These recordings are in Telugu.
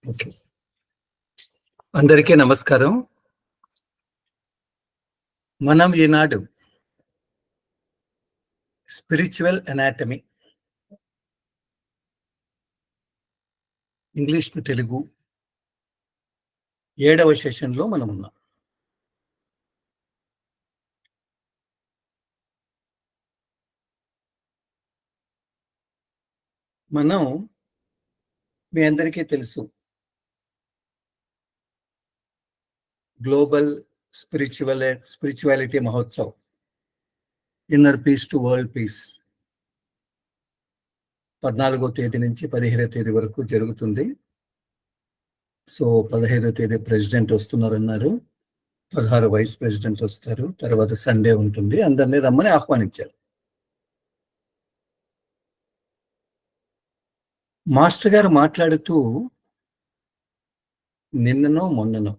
ఓకే. అందరికీ నమస్కారం. మనం ఈనాడు spiritual anatomy English to Telugu 7వ సెషన్‌లో మనమున్నాం. మనం మీ అందరికీ తెలుసు global spirituality Mahotsav inner peace to world peace 14వ తేదీ నుంచి 15వ తేదీ వరకు జరుగుతుంది. సో 15వ తేదీ ప్రెసిడెంట్ వస్తున్నారన్నారు. 16 వైస్ ప్రెసిడెంట్ వస్తారు. తర్వాత సండే ఉంటుంది. అందరినీ రమ్మని ఆహ్వానించారు. మాస్టర్ గారు మాట్లాడుతూ నిన్ననో మొన్ననో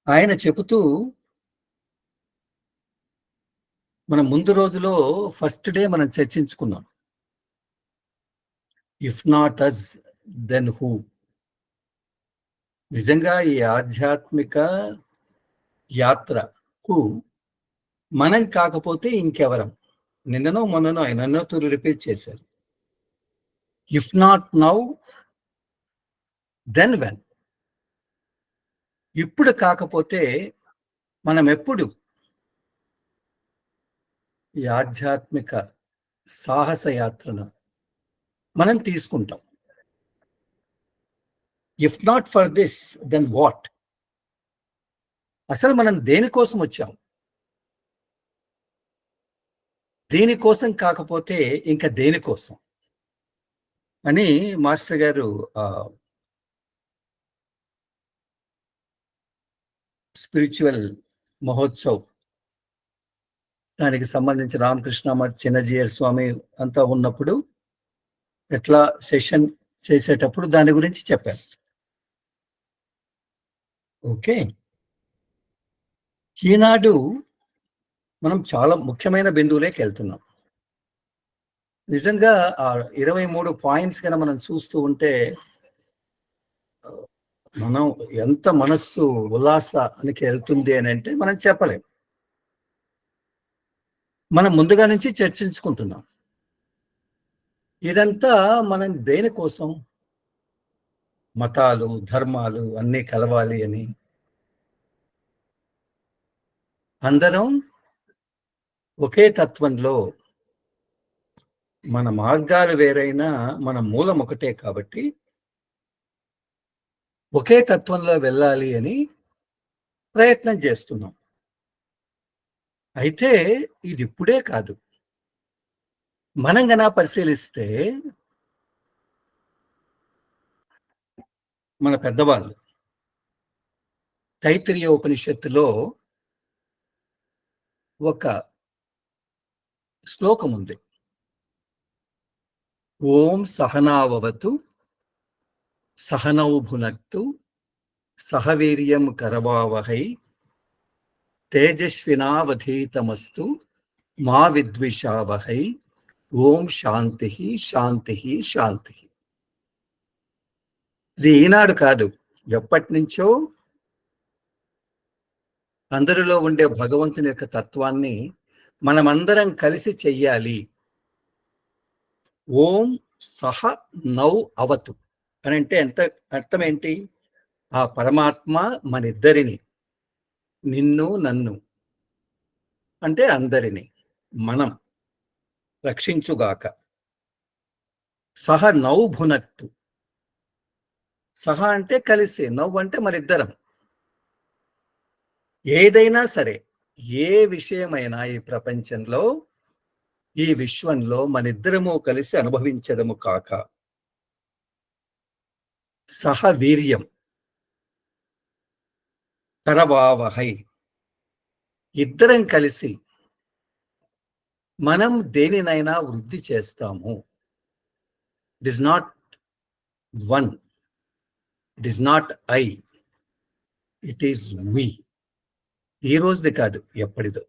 ఆయన చెబుతూ మన ముందు రోజులో ఫస్ట్ డే మనం చర్చించుకున్నాం. If not us then who. నిజంగా ఈ ఆధ్యాత్మిక యాత్రకు మనం కాకపోతే ఇంకెవరం? నిన్ననో మొన్ననో ఆయన ఎన్నో తూరు రిపీట్ చేశారు. If not now then when. ఇప్పుడు కాకపోతే మనం ఎప్పుడు ఈ ఆధ్యాత్మిక సాహస యాత్రను మనం తీసుకుంటాం. If not for this then what? అసలు మనం దేనికోసం వచ్చాం? దీనికోసం కాకపోతే ఇంకా దేనికోసం అని మాస్టర్ గారు స్పిరిచువల్ మహోత్సవ్ దానికి సంబంధించి రామకృష్ణ మఠ్ చిన్నజీయర్ స్వామి అంతా ఉన్నప్పుడు ఎట్లా సెషన్ చేసేటప్పుడు దాని గురించి చెప్పారు. ఓకే. ఈనాడు మనం చాలా ముఖ్యమైన బిందువులోకి వెళ్తున్నాం. నిజంగా ఆ 23 పాయింట్స్ కన్నా మనం చూస్తూ ఉంటే మనం ఎంత మనస్సు ఉల్లాసానికి వెళ్తుంది అని అంటే మనం చెప్పలేం. మనం ముందుగా నుంచి చర్చించుకుంటున్నాం. ఇదంతా మనం దేనికోసం? మతాలు, ధర్మాలు అన్నీ కలవాలి అని. అందరం ఒకే తత్వంలో మన మార్గాలు వేరైనా మన మూలం ఒకటే కాబట్టి ఒకే తత్వంలో వెళ్ళాలి అని ప్రయత్నం చేస్తున్నాం. అయితే ఇది ఇప్పుడే కాదు. మనం గనా పరిశీలిస్తే మన పెద్దవాళ్ళు తైత్తిరీయ ఉపనిషత్తులో ఒక శ్లోకం ఉంది. ఓం సహనావవతు సహనౌ భునక్తు సహవీర్యం కరవావహై తేజస్వినావధీతమస్తు మా విద్విషావహై ఓం శాంతి శాంతి శాంతి. ఇది ఈనాడు కాదు, ఎప్పటి నుంచో అందరిలో ఉండే భగవంతుని యొక్క తత్వాన్ని మనమందరం కలిసి చెయ్యాలి. ఓం సహ నౌ అవతు అని అంటే ఎంత అర్థం ఏంటి? ఆ పరమాత్మ మనిద్దరిని, నిన్ను నన్ను అంటే అందరిని మనం రక్షించుగాక. సహ నౌ భునక్తు. సహ అంటే కలిసి, నవ్వు అంటే మనిద్దరం. ఏదైనా సరే, ఏ విషయమైనా ఈ ప్రపంచంలో, ఈ విశ్వంలో మనిద్దరము కలిసి అనుభవించదము కాక. సహ వీర్యం కరవావహై. ఇద్దరం కలిసి మనం దేనినైనా వృద్ధి చేస్తాము. It is not one, it is not I, it is we. ఈ రోజుది కాదు, ఎప్పటిదో.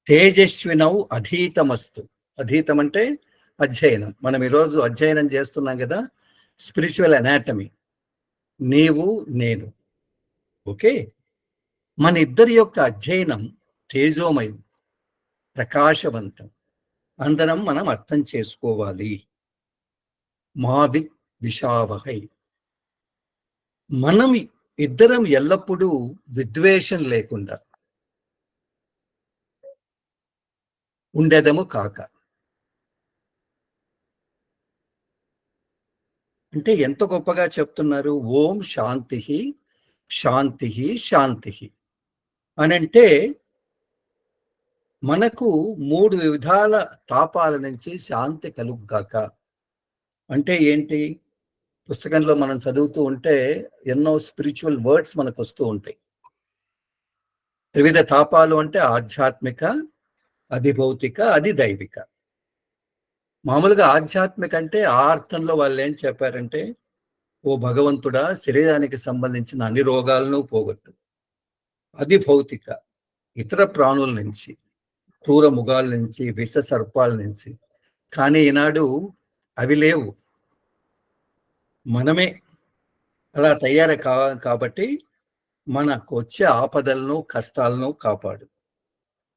తేజస్వినౌ అధీతమస్తు. అధీతం అంటే అధ్యయనం. మనం ఈరోజు అధ్యయనం చేస్తున్నాం కదా, స్పిరిచువల్ అనాటమీ, నీవు నేను. ఓకే, మన ఇద్దరి యొక్క అధ్యయనం తేజోమయం, ప్రకాశవంతం. అందరం మనం అర్థం చేసుకోవాలి. మావిత్ విషావహై. మనం ఇద్దరం ఎల్లప్పుడూ విద్వేషం లేకుండా ఉండేదము కాక. అంటే ఎంత గొప్పగా చెప్తున్నారు. ఓం శాంతి శాంతి శాంతి అని అంటే మనకు 3 విధాల తాపాల నుంచి శాంతి కలుగ్గాక. అంటే ఏంటి? పుస్తకంలో మనం చదువుతూ ఉంటే ఎన్నో స్పిరిచువల్ వర్డ్స్ మనకు వస్తూ ఉంటాయి. వివిధ తాపాలు అంటే ఆధ్యాత్మిక, అధిభౌతిక, అధిదైవిక. మామూలుగా ఆధ్యాత్మిక అంటే ఆ అర్థంలో వాళ్ళు ఏం చెప్పారంటే, ఓ భగవంతుడా, శరీరానికి సంబంధించిన అన్ని రోగాలను పోగొట్టు. అధిభౌతిక, ఇతర ప్రాణుల నుంచి, క్రూర మృగాల నుంచి, విష సర్పాల నుంచి. కానీ ఈనాడు అవి లేవు, మనమే అలా తయారు కాబట్టి మనకు వచ్చే ఆపదలను, కష్టాలను కాపాడు.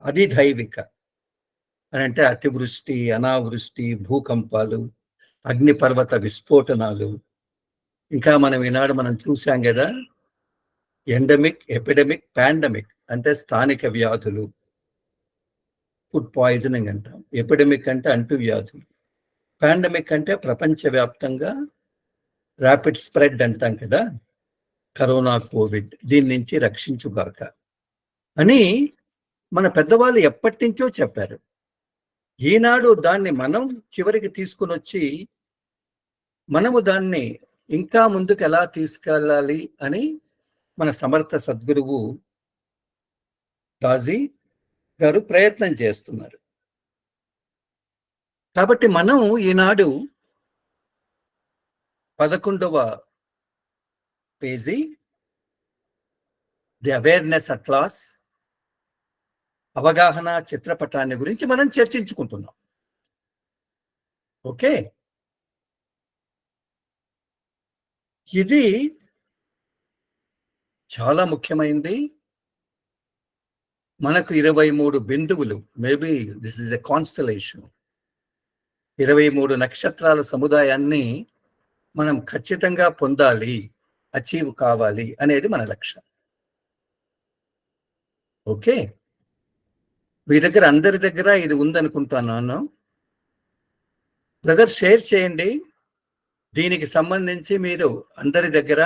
అది దైవిక అని అంటే అతివృష్టి, అనావృష్టి, భూకంపాలు, అగ్నిపర్వత విస్ఫోటనాలు. ఇంకా మనం ఈనాడు మనం చూసాం కదా, ఎండమిక్, ఎపిడమిక్, పాండమిక్ అంటే స్థానిక వ్యాధులు, ఫుడ్ పాయిజనింగ్ అంటాం. ఎపిడమిక్ అంటే అంటు వ్యాధులు, పాండమిక్ అంటే ప్రపంచవ్యాప్తంగా ర్యాపిడ్ స్ప్రెడ్ అంటాం కదా, కరోనా, కోవిడ్. దీని నుంచి రక్షించుగాక అని మన పెద్దవాళ్ళు ఎప్పటి నుంచో చెప్పారు. ఈనాడు దాన్ని మనం చివరికి తీసుకుని వచ్చి మనము దాన్ని ఇంకా ముందుకు ఎలా తీసుకెళ్ళాలి అని మన సమర్థ సద్గురువు దాజీ గారు ప్రయత్నం చేస్తున్నారు. కాబట్టి మనం ఈనాడు 11వ పేజీ, ది అవేర్నెస్ అట్లాస్, అవగాహన చిత్రపటాన్ని గురించి మనం చర్చించుకుంటున్నాం. ఓకే, ఇది చాలా ముఖ్యమైనది. మనకు 23 బిందువులు, maybe this is a constellation, 23 నక్షత్రాల సముదాయాన్ని మనం ఖచ్చితంగా పొందాలి, అచీవ్ కావాలి అనేది మన లక్ష్యం. ఓకే, మీ దగ్గర అందరి దగ్గర ఇది ఉందనుకుంటున్నాను. బ్రదర్ షేర్ చేయండి. దీనికి సంబంధించి మీరు అందరి దగ్గర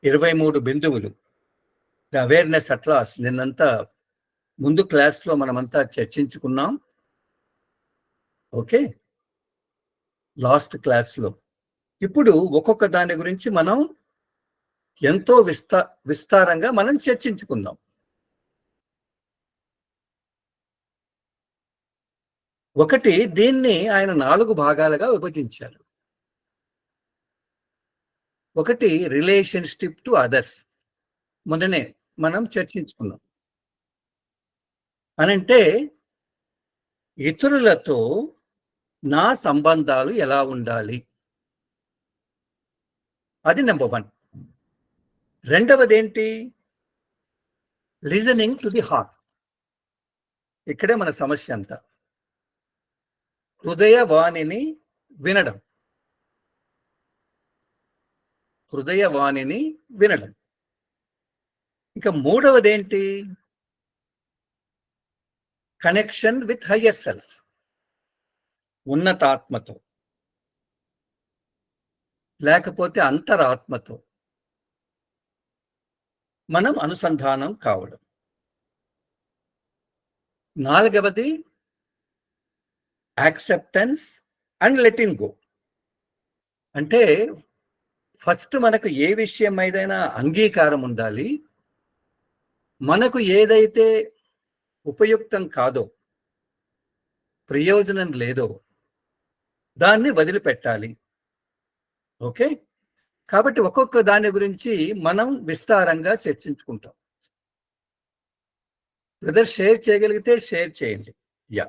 23 బిందువులు, ది అవేర్నెస్ అట్లాస్, నిన్నంతా ముందు క్లాస్లో మనమంతా చర్చించుకున్నాం. ఓకే, లాస్ట్ క్లాస్లో. ఇప్పుడు ఒక్కొక్క దాని గురించి మనం ఎంతో విస్తారంగా మనం చర్చించుకుందాం. ఒకటి, దీన్ని ఆయన 4 భాగాలుగా విభజించారు. ఒకటి రిలేషన్షిప్ టు అదర్స్, మొన్ననే మనం చర్చించుకున్నాం. అనంటే ఇతరులతో నా సంబంధాలు ఎలా ఉండాలి, అది నెంబర్ 1. రెండవది ఏంటి? Listening to the heart. ఇక్కడే మన సమస్య అంతా. హృదయవాణిని వినడం, హృదయవాణిని వినడం. ఇక మూడవది ఏంటి? కనెక్షన్ విత్ హయ్యర్ సెల్ఫ్, ఉన్నతాత్మతో లేకపోతే అంతరాత్మతో మనం అనుసంధానం కావడం. నాలుగవది యాక్సెప్టెన్స్ అండ్ లెటింగ్ గో. అంటే ఫస్ట్ మనకు ఏ విషయం ఏదైనా అంగీకారం ఉండాలి. మనకు ఏదైతే ఉపయుక్తం కాదో, ప్రయోజనం లేదో దాన్ని వదిలిపెట్టాలి. ఓకే, కాబట్టి ఒక్కొక్క దాని గురించి మనం విస్తారంగా చర్చించుకుంటాం. బ్రదర్ షేర్ చేయగలిగితే షేర్ చేయండి. యా,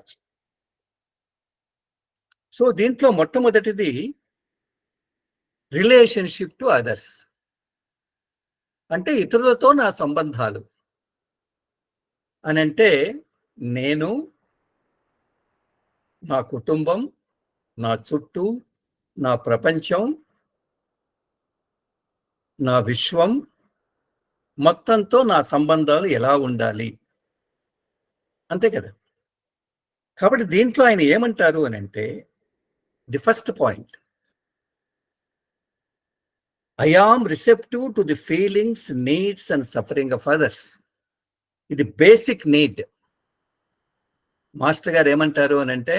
సో దీంట్లో మొట్టమొదటిది రిలేషన్షిప్ టు అదర్స్ అంటే ఇతరులతో నా సంబంధాలు అని అంటే నేను, నా కుటుంబం, నా చుట్టూ, నా ప్రపంచం, నా విశ్వం మొత్తంతో నా సంబంధాలు ఎలా ఉండాలి అంతే కదా. కాబట్టి దీంట్లో ఆయన ఏమంటారు అని అంటే the first point, I am receptive to the feelings, needs and suffering of others. ఇది బేసిక్ నీడ్. మాస్టర్ గారు ఏమంటారు అని అంటే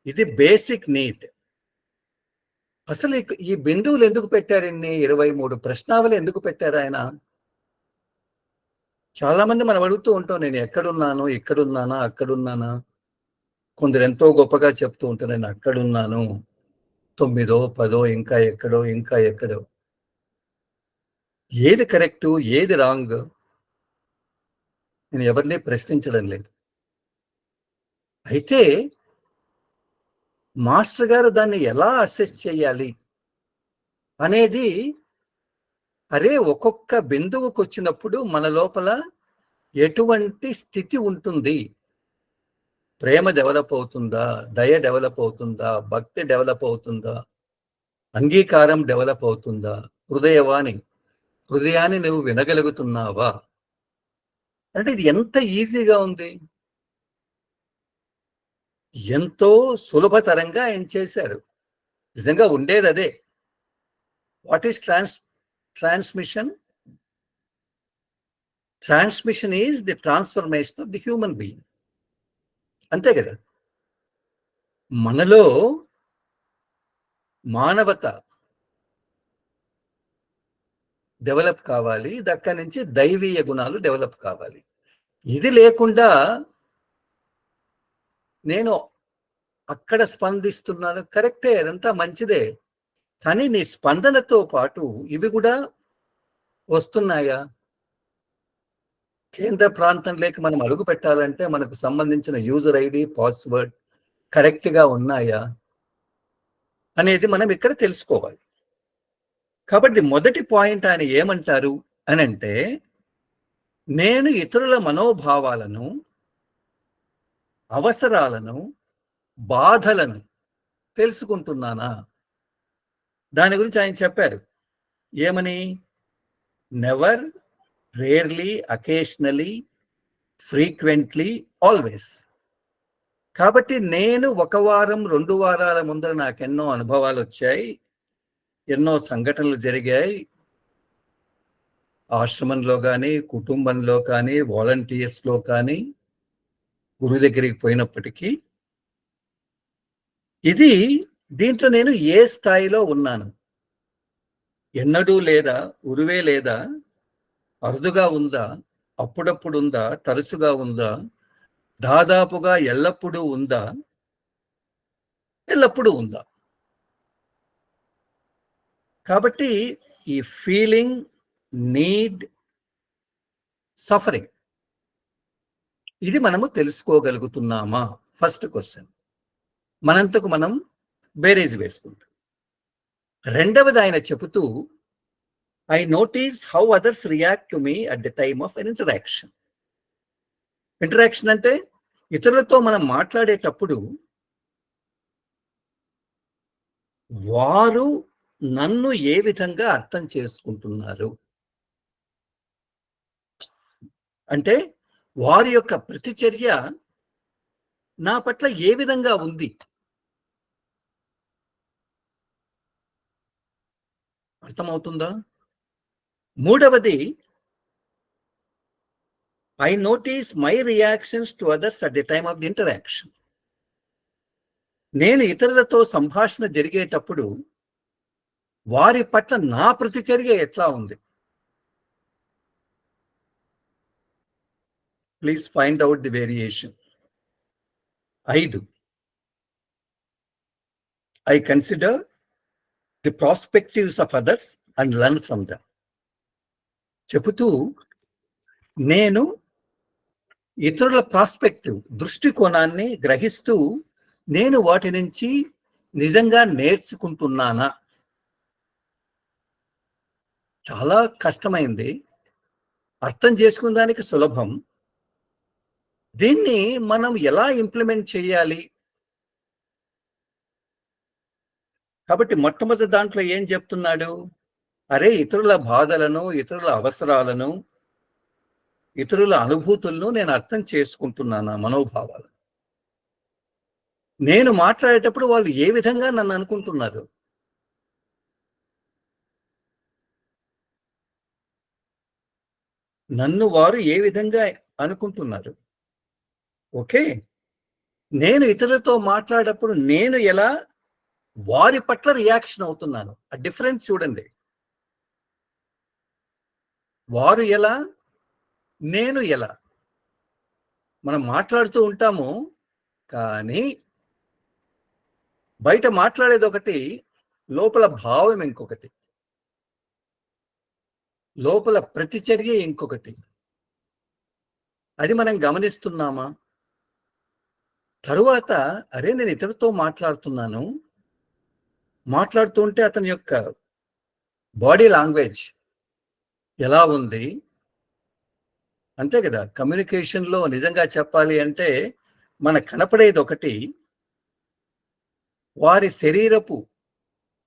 ఇది బేసిక్ నీడ్. అసలు ఈ బిందువులు ఎందుకు పెట్టారు? ఇన్ని 23 ప్రశ్నావళి ఎందుకు పెట్టారు ఆయన? చాలా మంది మనం అడుగుతూ ఉంటాం, నేను ఎక్కడున్నాను, ఇక్కడున్నానా, అక్కడున్నానా. కొందరు ఎంతో గొప్పగా చెప్తూ ఉంటారు, నేను అక్కడున్నాను, 9, 10 ఇంకా ఎక్కడో ఇంకా ఎక్కడో. ఏది కరెక్టు, ఏది రాంగ్ నేను ఎవరిని ప్రశ్నించడం లేదు. అయితే మాస్టర్ గారు దాన్ని ఎలా అసెస్ చేయాలి అనేది, అరే ఒక్కొక్క బిందువుకు వచ్చినప్పుడు మన లోపల ఎటువంటి స్థితి ఉంటుంది, ప్రేమ డెవలప్ అవుతుందా, దయ డెవలప్ అవుతుందా, భక్తి డెవలప్ అవుతుందా, అంగీకారం డెవలప్ అవుతుందా, హృదయాన్ని నువ్వు వినగలుగుతున్నావా అంటే ఇది ఎంత ఈజీగా ఉంది, ఎంతో సులభతరంగా ఆయన చేశారు. నిజంగా ఉండేది అదే. What is transmission? Transmission is the transformation of the human being. అంతే కదా. మనలో మానవత డెవలప్ కావాలి, దక్కడి నుంచి దైవీయ గుణాలు డెవలప్ కావాలి. ఇది లేకుండా నేను అక్కడ స్పందిస్తున్నాను, కరెక్టే, అదంతా మంచిదే. కానీ నీ స్పందనతో పాటు ఇవి కూడా వస్తున్నాయా? కేంద్ర ప్రాంతంలోకి మనం అడుగు పెట్టాలంటే మనకు సంబంధించిన యూజర్ ఐడి, పాస్వర్డ్ కరెక్ట్గా ఉన్నాయా అనేది మనం ఇక్కడ తెలుసుకోవాలి. కాబట్టి మొదటి పాయింట్ ఆయన ఏమంటారు అని అంటే, నేను ఇతరుల మనోభావాలను, అవసరాలను, బాధలను తెలుసుకుంటున్నానా? దాని గురించి ఆయన చెప్పారు. ఏమని? Never, rarely, occasionally, frequently, always. కాబట్టి నేను 1 వారం 2 వారాల ముందర నాకెన్నో అనుభవాలు వచ్చాయి, ఎన్నో సంఘటనలు జరిగాయి. ఆశ్రమంలో కానీ, కుటుంబంలో కానీ, వాలంటీర్స్లో కానీ, గురువు దగ్గరికి పోయినప్పటికీ ఇది దీంట్లో నేను ఏ స్థాయిలో ఉన్నాను, ఎన్నడూ లేదా, ఉరువే లేదా, అరుదుగా ఉందా, అప్పుడప్పుడు ఉందా, తరచుగా ఉందా, దాదాపుగా ఎల్లప్పుడూ ఉందా, ఎల్లప్పుడూ ఉందా. కాబట్టి ఈ ఫీలింగ్, నీడ్, సఫరింగ్ ఇది మనము తెలుసుకోగలుగుతున్నామా? First question. మనంతకు మనం బేరేజ్ వేసుకుంటాం. రెండవది ఆయన చెబుతూ, I notice how others react to me at the time of an interaction. Interaction అంటే ఇతరులతో మనం మాట్లాడేటప్పుడు వారు నన్ను ఏ విధంగా అర్థం చేసుకుంటున్నారు అంటే వారి యొక్క ప్రతిచర్య నా పట్ల ఏ విధంగా ఉంది. అర్థమవుతుందా? మూడవది, I notice my reactions to others at the time of the interaction. నేను ఇతరులతో సంభాషణ జరిగేటప్పుడు వారి పట్ల నా ప్రతిచర్య ఎట్లా ఉంది. Please find out the variation. 5, I consider the perspectives of others and learn from them. చెబుతూ నేను ఇతరుల ప్రాస్పెక్టివ్, దృష్టికోణాన్ని గ్రహిస్తూ నేను వాటి నుంచి నిజంగా నేర్చుకుంటున్నానా, చాలా కష్టమైంది. అర్థం చేసుకునడానికి సులభం. దీన్ని మనం ఎలా ఇంప్లిమెంట్ చేయాలి? కాబట్టి మొట్టమొదటి దాంట్లో ఏం చెప్తున్నాడు? అరే! ఇతరుల బాధలను, ఇతరుల అవసరాలను, ఇతరుల అనుభూతులను నేను అర్థం చేసుకుంటున్నాను, నా మనోభావాలు. నేను మాట్లాడేటప్పుడు వాళ్ళు ఏ విధంగా నన్ను అనుకుంటున్నారు? నన్ను వారు ఏ విధంగా అనుకుంటున్నారు? ఓకే. నేను ఇతరులతో మాట్లాడేటప్పుడు నేను ఎలా వారి పట్ల రియాక్షన్ అవుతున్నాను. ఆ డిఫరెన్స్ చూడండి. వారు ఎలా, నేను ఎలా. మనం మాట్లాడుతూ ఉంటాము. కానీ బయట మాట్లాడేదొకటి, లోపల భావం ఇంకొకటి. లోపల ప్రతిచర్య ఇంకొకటి. అది మనం గమనిస్తున్నామా? తరువాత అరే! నేను ఇతరులతో మాట్లాడుతున్నాను. మాట్లాడుతూ ఉంటే అతని యొక్క బాడీ లాంగ్వేజ్ ఎలా ఉంది? అంతే కదా! కమ్యూనికేషన్‌లో నిజంగా చెప్పాలి అంటే, మనకు కనపడేదొకటి, వారి శరీరపు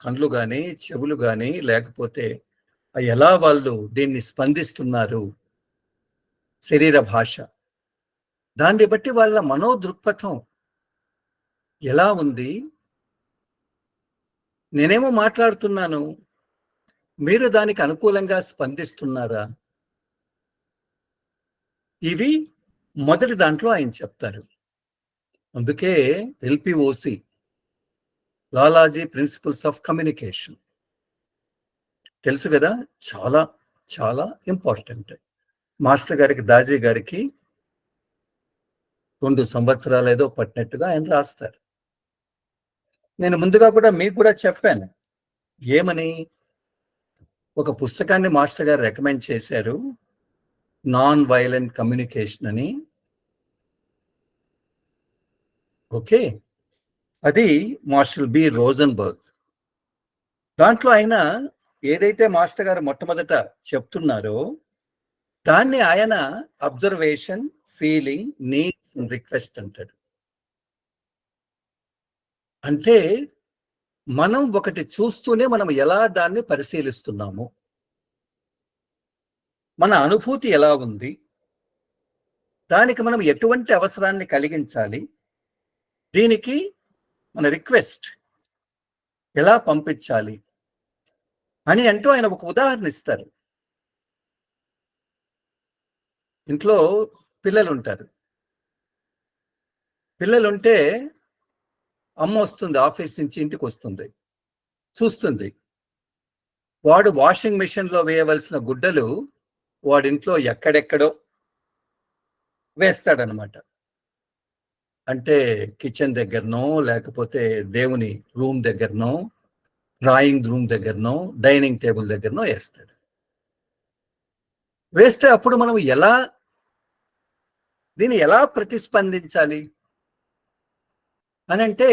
కళ్ళు గాని, చెవులు గాని, లేకపోతే ఎలా వాళ్ళు దీన్ని స్పందిస్తున్నారు, శరీర భాష. దాన్ని బట్టి వాళ్ళ మనోదృక్పథం ఎలా ఉంది? నేనేమో మాట్లాడుతున్నాను. మీరు దానికి అనుకూలంగా స్పందిస్తున్నారా? ఇవి మొదటి దాంట్లో ఆయన చెప్తారు. అందుకే ఎల్‌పిఓసి, లాలాజీ ప్రిన్సిపల్స్ ఆఫ్ కమ్యూనికేషన్. తెలుసు గదా! చాలా, చాలా ఇంపార్టెంట్. మాస్టర్ గారికి, దాజీ గారికి 2 సంవత్సరాలేదో పట్టినట్టుగా ఆయన రాస్తారు. నేను ముందుగా కూడా మీకు కూడా చెప్పాను. ఏమని? ఒక పుస్తకాన్ని మాస్టర్ గారు రికమెండ్ చేశారు. నాన్ వయలెంట్ కమ్యూనికేషన్ అని. ఓకే. అది మార్షల్ బి. రోజన్‌బర్గ్. దాంట్లో ఆయన ఏదైతే మాస్టర్ గారు మొట్టమొదట చెప్తున్నారో, దాన్ని ఆయన అబ్జర్వేషన్, ఫీలింగ్, నీడ్స్, రిక్వెస్ట్ అంటాడు. అంటే మనం ఒకటి చూస్తూనే మనం ఎలా దాన్ని పరిశీలిస్తున్నాము. మన అనుభూతి ఎలా ఉంది? దానికి మనం ఎటువంటి అవసరాన్ని కలిగించాలి? దీనికి మన రిక్వెస్ట్ ఎలా పంపించాలి? అని అంటూ ఆయన ఒక ఉదాహరణ ఇస్తారు. ఇంట్లో పిల్లలుంటారు. పిల్లలుంటే అమ్మ వస్తుంది ఆఫీస్ నుంచి ఇంటికొస్తుంది. చూస్తుంది. వాడు వాషింగ్ మెషిన్‌లో వేయవలసిన గుడ్డలు వాడింట్లో ఎక్కడెక్కడో వేస్తాడనమాట. అంటే కిచెన్ దగ్గరనో, లేకపోతే దేవుని రూమ్ దగ్గరనో, డ్రాయింగ్ రూమ్ దగ్గరనో, డైనింగ్ టేబుల్ దగ్గరనో ఏస్తాడు. వేస్తే అప్పుడు మనం దీన్ని ఎలా ప్రతిస్పందించాలి? అనంటే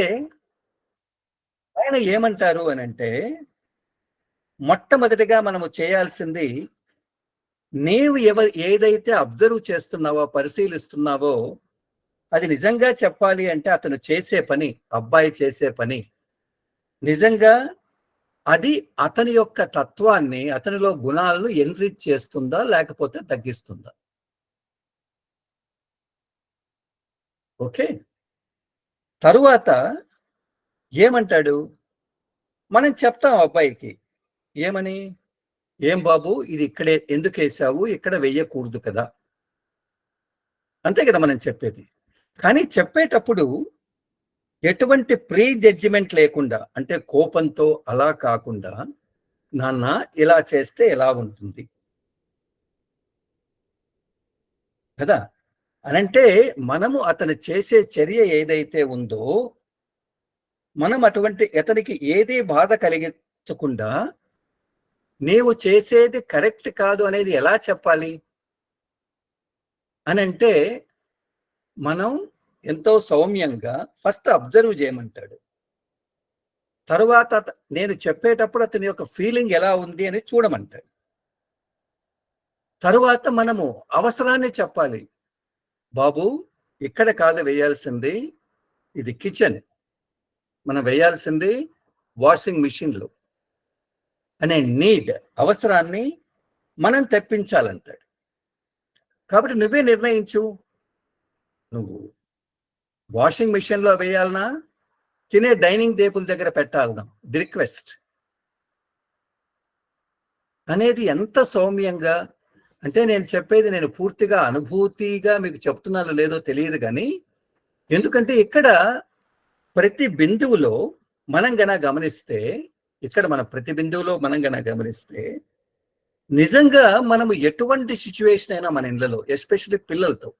ఆయన ఏమంటారు అనంటే, మొట్టమొదటిగా మనము చేయాల్సింది నీవు ఏదైతే అబ్జర్వ్ చేస్తున్నావో, పరిశీలిస్తున్నావో, అది నిజంగా చెప్పాలి అంటే అతను చేసే పని, అబ్బాయి చేసే పని నిజంగా అది అతని యొక్క తత్వాన్ని, అతనిలో గుణాలను ఎన్రిచ్ చేస్తుందా? లేకపోతే తగ్గిస్తుందా? ఓకే. తరువాత ఏమంటాడు? మనం చెప్తాం అబ్బాయికి. ఏమని? "ఏం బాబు ఇది ఇక్కడే ఎందుకేశావు? ఇక్కడ వెయ్యకూడదు కదా!" అంతే కదా మనం చెప్పేది. కానీ చెప్పేటప్పుడు ఎటువంటి ప్రీ జడ్జిమెంట్ లేకుండా, అంటే కోపంతో అలా కాకుండా, "నాన్న ఇలా చేస్తే ఎలా ఉంటుంది?" కదా! అనంటే మనము అతను చేసే చర్య ఏదైతే ఉందో, మనం అతనికి ఏది బాధ కలిగించకుండా, నీవు చేసేది కరెక్ట్ కాదు అనేది ఎలా చెప్పాలి? అనంటే, మనం ఎంతో సౌమ్యంగా ఫస్ట్ అబ్జర్వ్ చేయమంటాడు. తరువాత నేను చెప్పేటప్పుడు అతని యొక్క ఫీలింగ్ ఎలా ఉంది అని చూడమంటాడు. తరువాత మనము అవసరాన్ని చెప్పాలి. బాబు, ఇక్కడ కాదు వేయాల్సింది, ఇది కిచెన్, మనం వేయాల్సింది వాషింగ్ మిషన్లో అనే నీడ్, అవసరాన్ని మనం తెప్పించాలంటాడు. కాబట్టి నువ్వే నిర్ణయించు, నువ్వు వాషింగ్ మిషన్లో వేయాలనా, తినే డైనింగ్ టేబుల్ దగ్గర పెట్టాలనా, ది రిక్వెస్ట్ అనేది ఎంత సౌమ్యంగా. అంటే నేను చెప్పేది నేను పూర్తిగా అనుభూతిగా మీకు చెప్తున్నానో లేదో తెలియదు కానీ, ఎందుకంటే ఇక్కడ ప్రతి బిందువులో మనం గన గమనిస్తే, ఇక్కడ మన ప్రతి బిందువులో మనం గన గమనిస్తే, నిజంగా మనము ఎటువంటి సిచ్యువేషన్ అయినా మన ఇళ్ళలో, ఎస్పెషల్లీ పిల్లలతో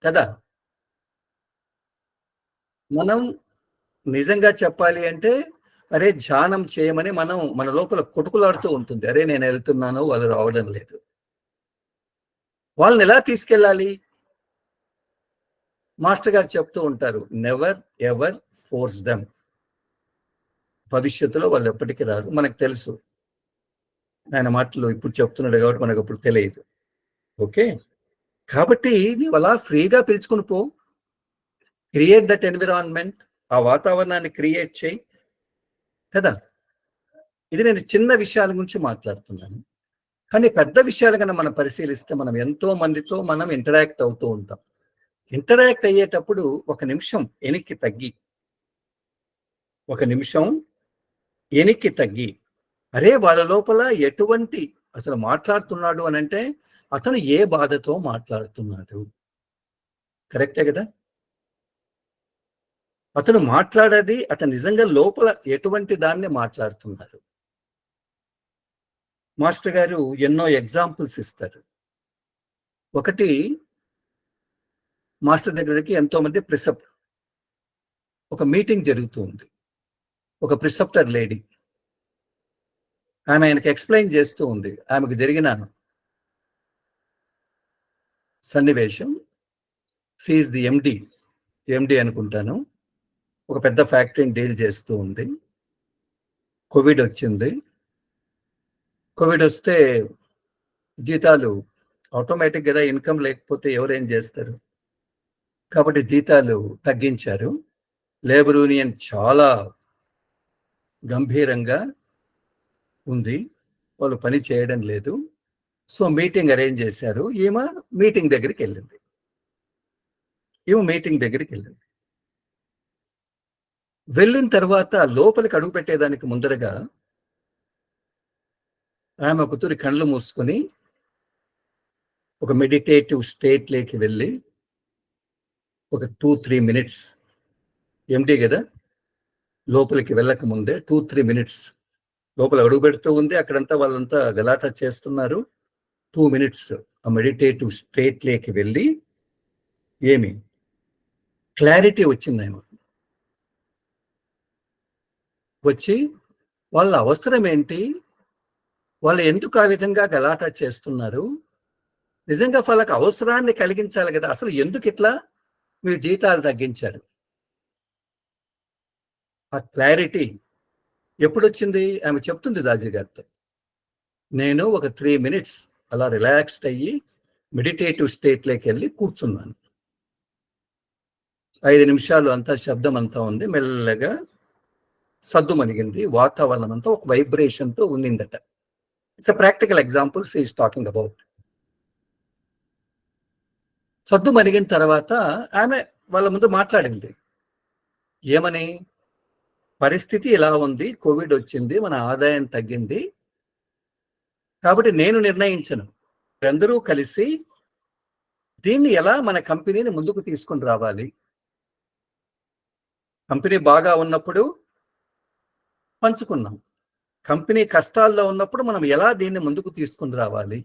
కదా, మనం నిజంగా చెప్పాలి అంటే, అరే ధ్యానం చేయమని మనం మన లోపల కొట్టుకులాడుతూ ఉంటుంది. అరే నేను వెళ్తున్నాను, వాళ్ళు రావడం లేదు. వాళ్ళని ఎలా తీసుకెళ్ళాలి? మాస్టర్ గారు చెప్తూ ఉంటారు, నెవర్ ఎవర్ ఫోర్స్ దెమ్. భవిష్యత్తులో వాళ్ళు ఎప్పటికీ రారు, మనకు తెలుసు. ఆయన మాటలు ఇప్పుడు చెప్తున్నాడు కాబట్టి మనకు అప్పుడు తెలియదు. ఓకే, కాబట్టి నీవు అలా ఫ్రీగా పిలుచుకుని పో, క్రియేట్ దట్ ఎన్విరాన్మెంట్, ఆ వాతావరణాన్ని క్రియేట్ చేయి కదా. ఇది నేను చిన్న విషయాల గురించి మాట్లాడుతున్నాను, కానీ పెద్ద విషయాలు కన్నా మనం పరిశీలిస్తే మనం ఎంతో మందితో మనం ఇంటరాక్ట్ అవుతూ ఉంటాం. ఇంటరాక్ట్ అయ్యేటప్పుడు ఒక నిమిషం వెనక్కి తగ్గి, అరే వాళ్ళ లోపల ఎటువంటి అసలు మాట్లాడుతున్నాడు అని అంటే, అతను ఏ బాధతో మాట్లాడుతున్నాడు, కరెక్టే కదా. అతను మాట్లాడేది అతను నిజంగా లోపల ఎటువంటి దాన్ని మాట్లాడుతున్నారు. మాస్టర్ గారు ఎన్నో ఎగ్జాంపుల్స్ ఇస్తారు. ఒకటి, మాస్టర్ దగ్గరికి ఎంతో మంది ప్రిసెప్ట్, ఒక మీటింగ్ జరుగుతుంది, ఒక ప్రిసెప్టర్ లేడీ, ఆమె ఆయనకి ఎక్స్ప్లెయిన్ చేస్తూ ఉంది ఆమెకు జరిగిన సన్నివేశం. సీఈస్ ది ఎండి అనుకుంటాను, ఒక పెద్ద ఫ్యాక్టరీని డీల్ చేస్తూ ఉంది. కోవిడ్ వచ్చింది. కోవిడ్ వస్తే జీతాలు ఆటోమేటిక్ కదా, ఇన్కమ్ లేకపోతే ఎవరేం చేస్తారు, కాబట్టి జీతాలు తగ్గించారు. లేబర్ యూనియన్ చాలా గంభీరంగా ఉంది, వాళ్ళు పని చేయడం లేదు. సో మీటింగ్ అరేంజ్ చేశారు. ఈమె మీటింగ్ దగ్గరికి వెళ్ళింది. వెళ్ళిన తర్వాత లోపలికి అడుగు పెట్టేదానికి ముందరగా ఆమె కూతురి కళ్ళు మూసుకొని ఒక మెడిటేటివ్ స్టేట్లోకి వెళ్ళి ఒక 2-3 మినిట్స్, ఎండి కదా, లోపలికి వెళ్ళక ముందే 2-3 మినిట్స్ లోపల అడుగు పెడుతూ ఉంది. అక్కడంతా వాళ్ళంతా గలాటా చేస్తున్నారు. 2 మినిట్స్ ఆ మెడిటేటివ్ స్టేట్లోకి వెళ్ళి ఏమి క్లారిటీ వచ్చింది ఆమె. వచ్చి వాళ్ళ అవసరం ఏంటి, వాళ్ళు ఎందుకు ఆ విధంగా గలాటా చేస్తున్నారు, నిజంగా వాళ్ళకి అవసరాన్ని కలిగించాలి కదా. అసలు ఎందుకు ఇట్లా మీరు జీతాలు తగ్గించారు, ఆ క్లారిటీ ఎప్పుడు వచ్చింది? ఆమె చెప్తుంది దాజీ గారితో, నేను ఒక 3 మినిట్స్ అలా రిలాక్స్డ్ అయ్యి మెడిటేటివ్ స్టేట్లోకి వెళ్ళి కూర్చున్నాను. 5 నిమిషాలు అంతా శబ్దం అంతా ఉంది, మెల్లగా సద్దు మణిగింది, వాతావరణం అంతా ఒక వైబ్రేషన్తో ఉండిందట. It's a practical example she is talking about. సద్దు మణిగిన తర్వాత ఆమె వాళ్ళ ముందు మాట్లాడింది. ఏమని? పరిస్థితి ఇలా ఉంది, కోవిడ్ వచ్చింది, మన ఆదాయం తగ్గింది, కాబట్టి నేను నిర్ణయించను, అందరూ కలిసి దీన్ని ఎలా మన కంపెనీని ముందుకు తీసుకుని రావాలి. కంపెనీ బాగా ఉన్నప్పుడు పంచుకున్నాం, కంపెనీ కష్టాల్లో ఉన్నప్పుడు మనం ఎలా దీన్ని ముందుకు తీసుకుని రావాలి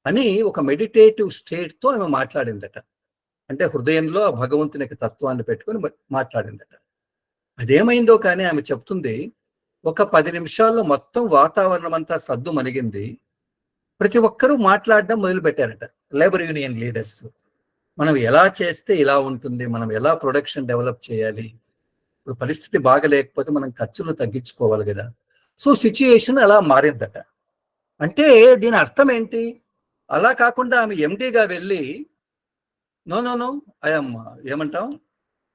అని ఒక మెడిటేటివ్ స్టేట్తో ఆమె మాట్లాడిందట. అంటే హృదయంలో భగవంతుని యొక్క తత్వాన్ని పెట్టుకొని మాట్లాడిందట. అదేమైందో కానీ ఆమె చెప్తుంది, ఒక 10 నిమిషాల్లో మొత్తం వాతావరణం అంతా సద్దు మణిగింది. ప్రతి ఒక్కరూ మాట్లాడడం మొదలు పెట్టారట. లేబర్ యూనియన్ లీడర్స్, మనం ఎలా చేస్తే ఇలా ఉంటుంది, మనం ఎలా ప్రొడక్షన్ డెవలప్ చేయాలి, ఇప్పుడు పరిస్థితి బాగలేకపోతే మనం ఖర్చులు తగ్గించుకోవాలి కదా. సో సిచ్యుయేషన్ అలా మారిందట. అంటే దీని అర్థం ఏంటి? అలా కాకుండా ఆమె ఎండీగా వెళ్ళి నో, నో, నో, ఐఎమ్ ఏమంటాం?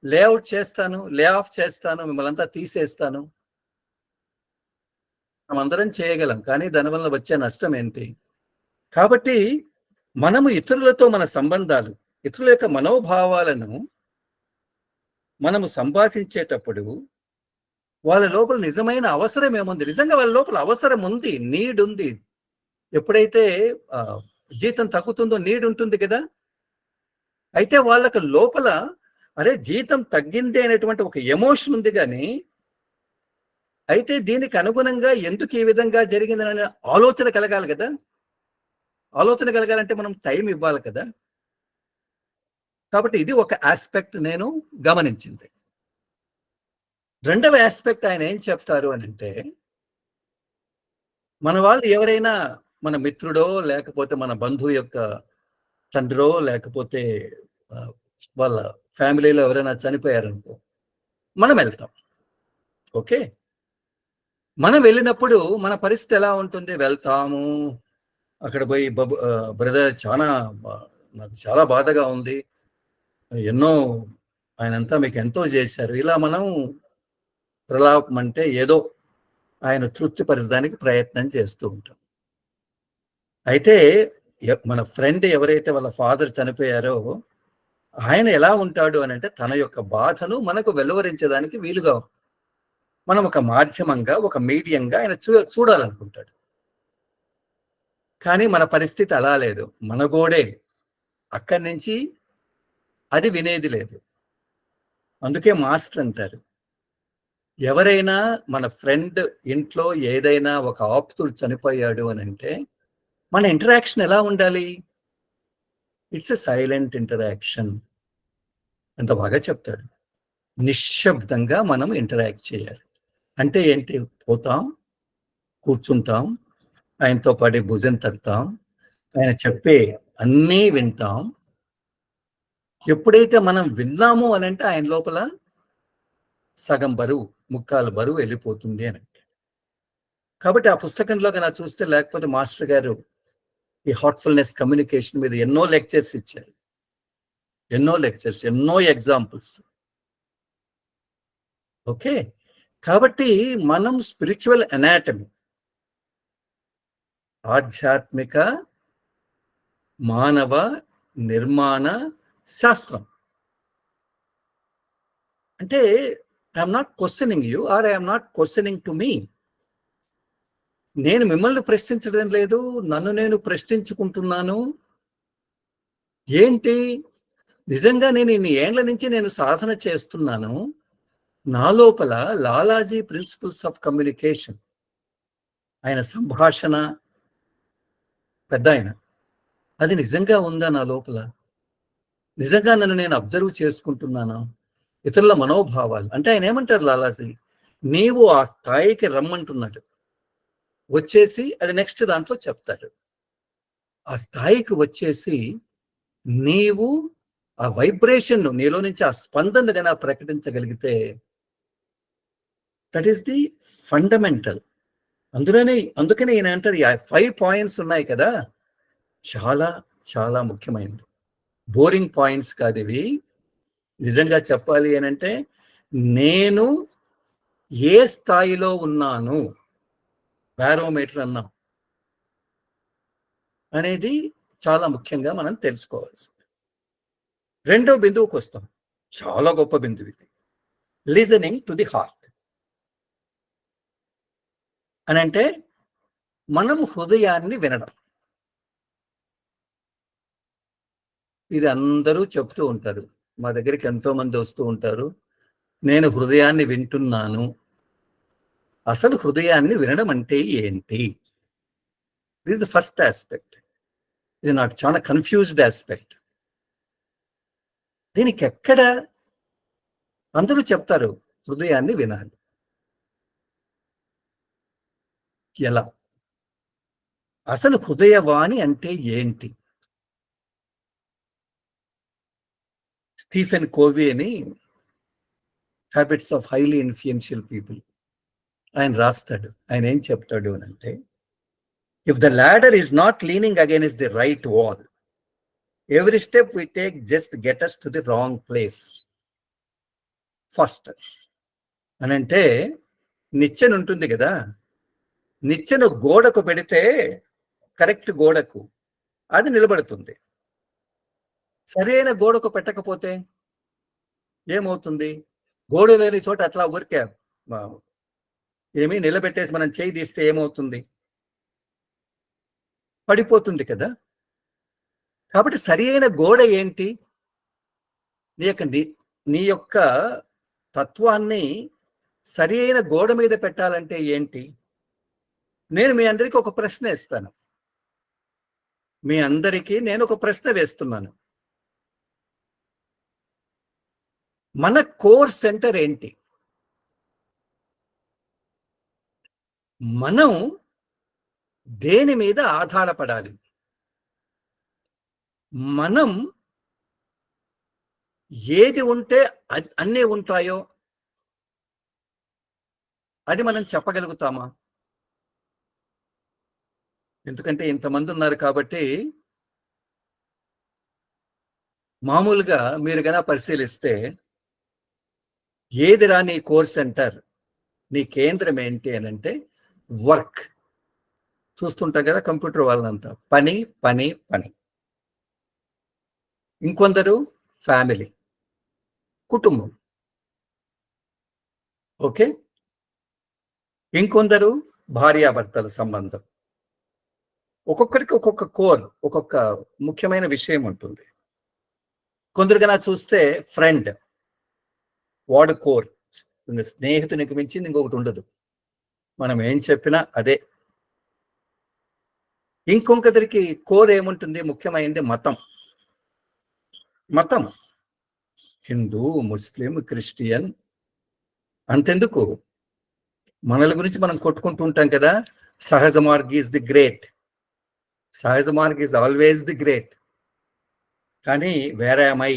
లేఅవుట్ చేస్తాను, లే ఆఫ్ చేస్తాను, మిమ్మల్నంతా తీసేస్తాను. మనమందరం చేయగలం. కానీ దానివల్ల వచ్చే నష్టం ఏంటి? కాబట్టి మనము ఇతరులతో మన సంబంధాలు, ఇతరుల యొక్క మనోభావాలను మనము సంభాషించేటప్పుడు వాళ్ళ లోపల నిజమైన అవసరం ఏముంది? నిజంగా వాళ్ళ లోపల అవసరం ఉంది, నీడ్ ఉంది. ఎప్పుడైతే జీతం తగ్గుతుందో నీడ్ ఉంటుంది కదా! అయితే వాళ్ళకి లోపల అరే జీతం తగ్గింది అనేటువంటి ఒక ఎమోషన్ ఉంది గాని, అయితే దీనికి అనుగుణంగా ఎందుకు ఈ విధంగా జరిగిందనే ఆలోచన కలగాలి కదా! ఆలోచన కలగాలంటే మనం టైం ఇవ్వాలి కదా! కాబట్టి ఇది ఒక యాస్పెక్ట్ నేను గమనించింది. రెండవ యాస్పెక్ట్ ఆయన ఏం చెప్తారు అనంటే, మన వాళ్ళు ఎవరైనా మన మిత్రుడో, లేకపోతే మన బంధువు యొక్క తండ్రో, లేకపోతే ఆహ్, వాళ్ళ ఫ్యామిలీలో ఎవరైనా చనిపోయారనుకో, మనం ఎళ్తాం. ఓకే. మనం వెళ్ళినప్పుడు మన పరిస్థితి ఎలా ఉంటుంది? వెళ్తాము. అక్కడ పోయి బ్రదర్ చానా నాకు చాలా బాధగా ఉంది. ఎన్నో ఆయనంతా మీకెంతో జేశారు. ఇలా మనం ప్రలాపం అంటే ఏదో ఆయన తృప్తిపరచడానికి ప్రయత్నం చేస్తూ ఉంటాం. అయితే మన ఫ్రెండ్ ఎవరైతే వాళ్ళ ఫాదర్ చనిపోయారో, ఆయన ఎలా ఉంటాడు అనంటే తన యొక్క బాధను మనకు వెలువరించడానికి వీలుగా మనం ఒక మాధ్యమంగా, ఒక మీడియంగా ఆయన చూడాలనుకుంటాడు. కానీ మన పరిస్థితి అలా లేదు. మన గోడే. అక్కడి నుంచి అది వినేది లేదు. అందుకే మాస్టర్ అంటారు. ఎవరైనా మన ఫ్రెండ్ ఇంట్లో ఏదైనా ఒక ఆప్తుడు చనిపోయాడు అనంటే, మన ఇంటరాక్షన్ ఎలా ఉండాలి? It's a silent interaction. ఎంత బాగా చెప్తాడు. నిశ్శబ్దంగా మనం ఇంటరాక్ట్ చేయాలి. అంటే ఏంటి? పోతాం, కూర్చుంటాం, ఆయనతో పాటు భుజం తడతాం, ఆయన చెప్పే అన్నీ వింటాం. ఎప్పుడైతే మనం విన్నాము అనంటే ఆయన లోపల సగం బరువు, ముక్కాలు బరువు వెళ్ళిపోతుంది అని. కాబట్టి ఆ పుస్తకంలో గనక చూస్తే లేకపోతే మాస్టర్ గారు ఈ హార్ట్‌ఫుల్‌నెస్ కమ్యూనికేషన్ మీద ఎన్నో లెక్చర్స్ ఇచ్చారు. ఎన్నో లెక్చర్స్, ఎన్నో ఎగ్జాంపుల్స్. ఓకే. కాబట్టి మనం స్పిరిచ్యువల్ అనాటమీ, ఆధ్యాత్మిక మానవ నిర్మాణ శాస్త్రం. అంటే I'm not questioning you or I'm not questioning to me. నేను మిమ్మల్ని ప్రశ్నించడం లేదు, నన్ను నేను ప్రశ్నించుకుంటున్నాను. ఏంటి? నిజంగా నేను ఇన్ని ఏండ్ల నుంచి నేను సాధన చేస్తున్నాను. నా లోపల లాలాజీ ప్రిన్సిపల్స్ ఆఫ్ కమ్యూనికేషన్, ఆయన సంభాషణ పెద్దాయన. అది నిజంగా ఉందా నా లోపల? నిజంగా నన్ను నేను అబ్జర్వ్ చేసుకుంటున్నానా? ఇతరుల మనోభావాలు. అంటే ఆయన ఏమంటారు లాలాజీ? నీవు ఆ స్థాయికి రమ్మంటున్నాడు. వచ్చేసి అది నెక్స్ట్ దాంట్లో చెప్తాడు. ఆ స్థాయికి వచ్చేసి నీవు ఆ వైబ్రేషన్‌ను నీలో నుంచి ఆ స్పందనను గన ప్రకటించగలిగితే దట్ ఈస్ ది ఫండమెంటల్. అందుకనే ఈయన అంటారు, ఈ 5 పాయింట్స్ ఉన్నాయి కదా! చాలా చాలా ముఖ్యమైనది. బోరింగ్ పాయింట్స్ కాదివి. నిజంగా చెప్పాలి అనంటే, నేను ఏ స్థాయిలో ఉన్నాను, బారోమీటర్ అన్నాం, అనేది చాలా ముఖ్యంగా మనం తెలుసుకోవాల్సింది. రెండో బిందువుకొస్తాం. చాలా గొప్ప బిందువు ఇది. Listening to the heart. అనంటే మనం హృదయాన్ని వినడం. ఇది అందరూ చెప్తూ ఉంటారు. మా దగ్గరికి ఎంతోమంది వస్తూ ఉంటారు. నేను హృదయాన్ని వింటున్నాను. అసలు హృదయాన్ని వినడం అంటే ఏంటి? This the first aspect. ఇది నాకు చాలా కన్‌ఫ్యూజ్డ్ యాస్పెక్ట్. దీనికెక్కడ అందరూ చెప్తారు హృదయాన్ని వినాలి. ఎలా? అసలు హృదయవాణి అంటే ఏంటి? స్టీఫెన్ కోవీ అని 'habits of highly influential people' ఆయన రాస్తాడు. ఆయన ఏం చెప్తాడు అనంటే, If the ladder is not leaning against the right wall, every step we take just get us to the wrong place faster. అని అంటే నిచ్చెన ఉంటుంది కదా, నిచ్చెన గోడకు పెడితే కరెక్ట్ గోడకు అది నిలబడుతుంది. సరైన గోడకు పెట్టకపోతే ఏమవుతుంది? గోడ లేని చోట అట్లా ఊరికే ఏమీ నిలబెట్టేసి మనం చేయి తీస్తే ఏమవుతుంది? పడిపోతుంది కదా. కాబట్టి సరి అయిన గోడ ఏంటి? నీ యొక్క తత్వాన్ని సరి అయిన గోడ మీద పెట్టాలంటే ఏంటి? నేను మీ అందరికీ ఒక ప్రశ్న ఇస్తాను. మీ అందరికీ నేను ఒక ప్రశ్న వేస్తున్నాను. మన కోర్ సెంటర్ ఏంటి? మనం దేని మీద ఆధారపడాలి? మనం ఏది ఉంటే అన్నీ ఉంటాయో అది మనం చెప్పగలుగుతామా? ఎందుకంటే ఇంతమంది ఉన్నారు కాబట్టి మామూలుగా మీరు గన పరిశీలిస్తే ఏదిరా నీ కోర్ సెంటర్, నీ కేంద్రం ఏంటి అని అంటే వర్క్. చూస్తుంటాం కదా కంప్యూటర్ వాళ్ళంతా పని పని పని. ఇంకొందరు ఫ్యామిలీ, కుటుంబం. ఓకే, ఇంకొందరు భార్యాభర్తల సంబంధం. ఒక్కొక్కరికి ఒక్కొక్క కోర్, ఒక్కొక్క ముఖ్యమైన విషయం ఉంటుంది. కొందరు కన్నా చూస్తే ఫ్రెండ్, వాడు కోర్. స్నేహితునికి మించింది ఇంకొకటి ఉండదు, మనం ఏం చెప్పినా అదే. ఇంకొకరికి కోర్ ఏముంటుంది? ముఖ్యమైనది మతం. మతం హిందూ, ముస్లిం, క్రిస్టియన్. అంతెందుకు, మనల గురించి మనం కొట్టుకుంటూ ఉంటాం కదా, సహజ మార్గ్ ఈజ్ ది గ్రేట్, సహజ Marg is always the great. కానీ వేరేమై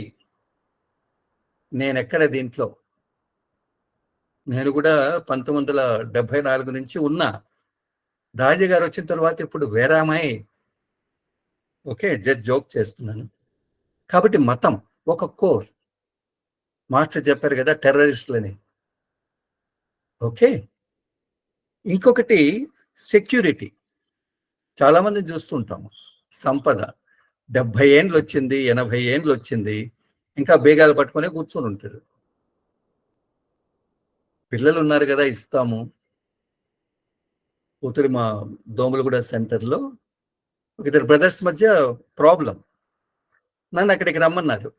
నేనెక్కడ దీంట్లో? నేను కూడా 1974 నుంచి ఉన్నా. రాజు గారు వచ్చిన తర్వాత ఇప్పుడు వేరామై. ఓకే, జస్ట్ జోక్ చేస్తున్నాను. కాబట్టి మతం ఒక కోర్. మాస్టర్ చెప్పారు కదా టెర్రరిస్టులని. ఓకే, ఇంకొకటి సెక్యూరిటీ. చాలా మందిని చూస్తుంటాము. సంపద 70 ఏండ్లు వచ్చింది, 80 ఏండ్లు వచ్చింది, ఇంకా బేగాలు పట్టుకునే కూర్చొని ఉంటారు. పిల్లలు ఉన్నారు కదా, ఇస్తాము. కూతురి మా దోమలగూడ సెంటర్లో ఇద్దరు బ్రదర్స్ మధ్య ప్రాబ్లం. నన్ను అక్కడికి రమ్మన్నారు.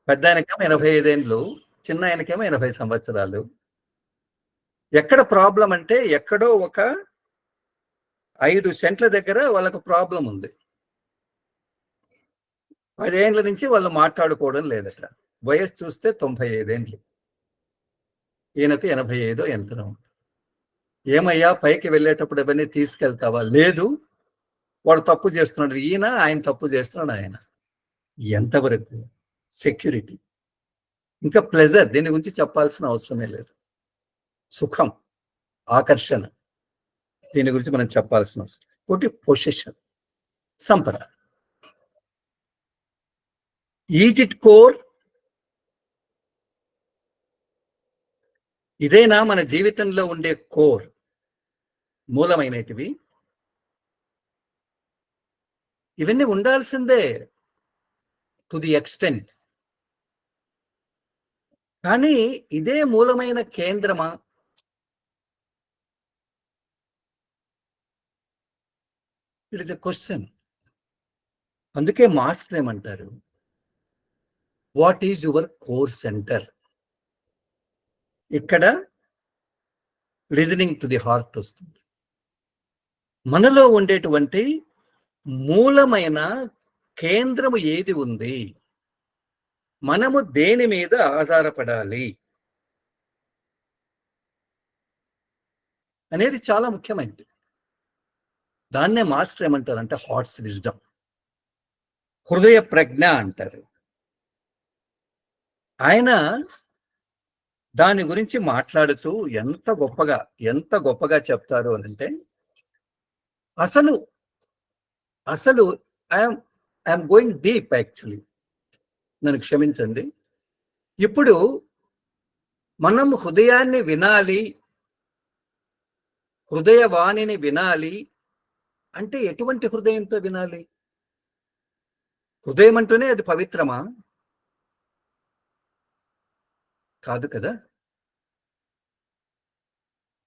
పెద్ద ఆయనకేమో 85 ఏండ్లు, చిన్న ఆయనకేమో 80 సంవత్సరాలు. ఎక్కడ ప్రాబ్లం అంటే ఎక్కడో ఒక 5 సెంట్ల దగ్గర వాళ్ళకు ప్రాబ్లం ఉంది. 10 ఏండ్ల నుంచి వాళ్ళు మాట్లాడుకోవడం లేదట. వయసు చూస్తే 95 ఏండ్లు, ఈయనకు 85 ఎంతనో. ఏమయ్యా పైకి వెళ్ళేటప్పుడు అవన్నీ తీసుకెళ్తావా? లేదు, వాడు తప్పు చేస్తున్నాడు ఈయన, ఆయన తప్పు చేస్తున్నాడు ఆయన. ఎంతవరకు? సెక్యూరిటీ. ఇంకా ప్లెజర్, దీని గురించి చెప్పాల్సిన అవసరమే లేదు. సుఖం, ఆకర్షణ, దీని గురించి మనం చెప్పాల్సిన అవసరం. ఒకటి పొజిషన్, సంపద. Is it core? ఇదేనా మన జీవితంలో ఉండే కోర్, మూలమైనటివి? ఇవన్నీ ఉండాల్సిందే టు ది ఎక్స్టెంట్. కానీ ఇదే మూలమైన కేంద్రమా? It is a question. అందుకే మాస్టర్ ఏమంటారు, what is your core centre? ఇక్కడ లిజనింగ్ టు ది హార్ట్ వస్తుంది. మనలో ఉండేటువంటి మూలమైన కేంద్రము ఏది ఉంది? మనము దేని మీద ఆధారపడాలి అనేది చాలా ముఖ్యమైనది. దాన్నే మాస్టర్ ఏమంటారంటే హార్ట్స్ విజ్డమ్, హృదయ ప్రజ్ఞ అంటారు. ఆయన దాని గురించి మాట్లాడుతూ ఎంత గొప్పగా చెప్తారు అంటే, అసలు అసలు ఐఎమ్ గోయింగ్ డీప్ యాక్చువల్లీ, నన్ను క్షమించండి. ఇప్పుడు మనం హృదయాన్ని వినాలి, హృదయవాణిని వినాలి అంటే ఎటువంటి హృదయంతో వినాలి? హృదయం అంటూనే అది పవిత్రమా? కాదు కదా.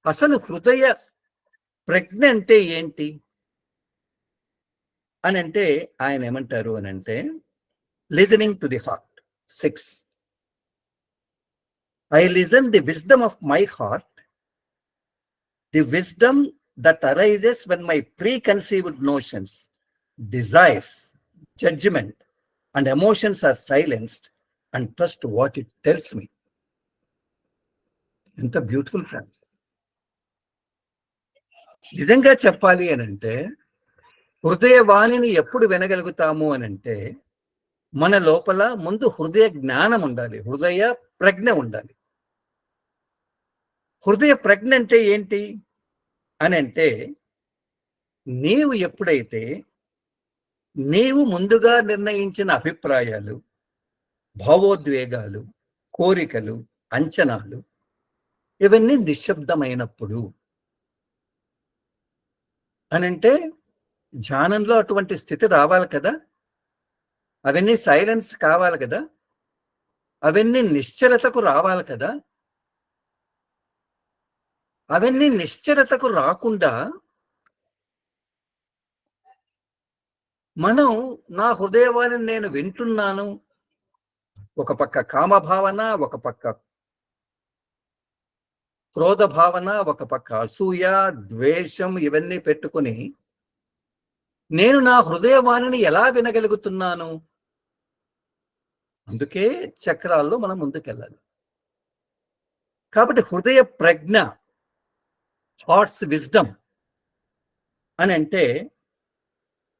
అసలు హృదయ ప్రజ్ఞ అంటే ఏంటి అని అంటే ఆయన ఏమంటారు అని అంటే, listening to the heart. 6, I listen the wisdom of my heart, the wisdom that arises when my preconceived notions, desires, judgment, and emotions are silenced and trust what it tells me. ఎంత బ్యూటిఫుల్ ఫ్రెండ్స్. నిజంగా చెప్పాలి అని అంటే, హృదయవాణిని ఎప్పుడు వినగలుగుతాము అని అంటే, మన లోపల ముందు హృదయ జ్ఞానం ఉండాలి, హృదయ ప్రజ్ఞ ఉండాలి. హృదయ ప్రజ్ఞ అంటే ఏంటి అని అంటే, నీవు ఎప్పుడైతే నీవు ముందుగా నిర్ణయించిన అభిప్రాయాలు, భావోద్వేగాలు, కోరికలు, అంచనాలు ఇవన్నీ నిశ్శబ్దమైనప్పుడు అనంటే, ధ్యానంలో అటువంటి స్థితి రావాలి కదా, అవన్నీ సైలెన్స్ కావాలి కదా, అవన్నీ నిశ్చలతకు రావాలి కదా. అవన్నీ నిశ్చలతకు రాకుండా మనం నా హృదయవాణిని నేను వింటున్నాను, ఒక పక్క కామభావన, ఒక పక్క క్రోధ భావన, ఒక పక్క అసూయ, ద్వేషం ఇవన్నీ పెట్టుకుని నేను నా హృదయవాణిని ఎలా వినగలుగుతున్నాను? అందుకే చక్రాల్లో మనం ముందుకెళ్ళాలి. కాబట్టి హృదయ ప్రజ్ఞ, హార్ట్స్ విజ్డమ్ అని అంటే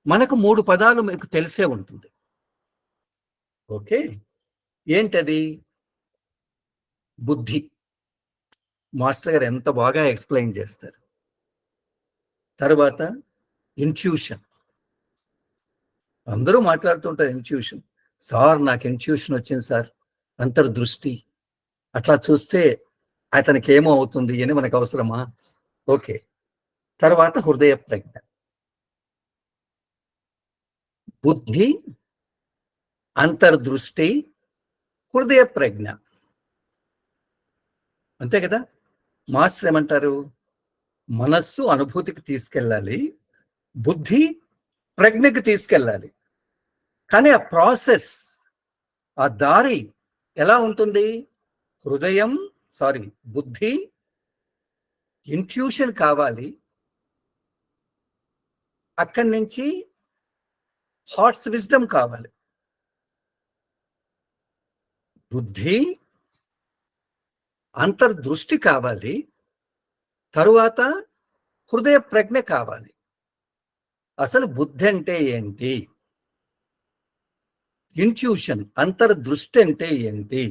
మనకు 3 పదాలు మీకు తెలిసే ఉంటుంది. ఓకే, ఏంటది? బుద్ధి. మాస్టర్ గారు ఎంత బాగా ఎక్స్ప్లెయిన్ చేస్తారు. తర్వాత ఇంట్యూషన్. అందరూ మాట్లాడుతుంటారు ఇంట్యూషన్. సార్ నాకు ఇంట్యూషన్ వచ్చింది సార్, అంతర్దృష్టి, అట్లా చూస్తే అతనికి ఏమో అవుతుంది అని మనకు అవసరమా? ఓకే. తర్వాత హృదయ ప్రజ్ఞ. బుద్ధి, అంతర్దృష్టి, హృదయ ప్రజ్ఞ. అంతే కదా. మాస్టర్ ఏమంటారు? మనస్సు అనుభూతికి తీసుకెళ్ళాలి, బుద్ధి ప్రజ్ఞకి తీసుకెళ్ళాలి. కానీ ఆ ప్రాసెస్, ఆ దారి ఎలా ఉంటుంది? బుద్ధి, ఇంట్యూషన్ కావాలి, అక్కడి నుంచి హార్ట్స్ విజ్డమ్ కావాలి. బుద్ధి, అంతర్దృష్టి కావాలి, తరువాత హృదయ ప్రజ్ఞ కావాలి. అసలు బుద్ధి అంటే ఏంటి? ఇంట్యూషన్, అంతర్దృష్టి అంటే ఏంటి?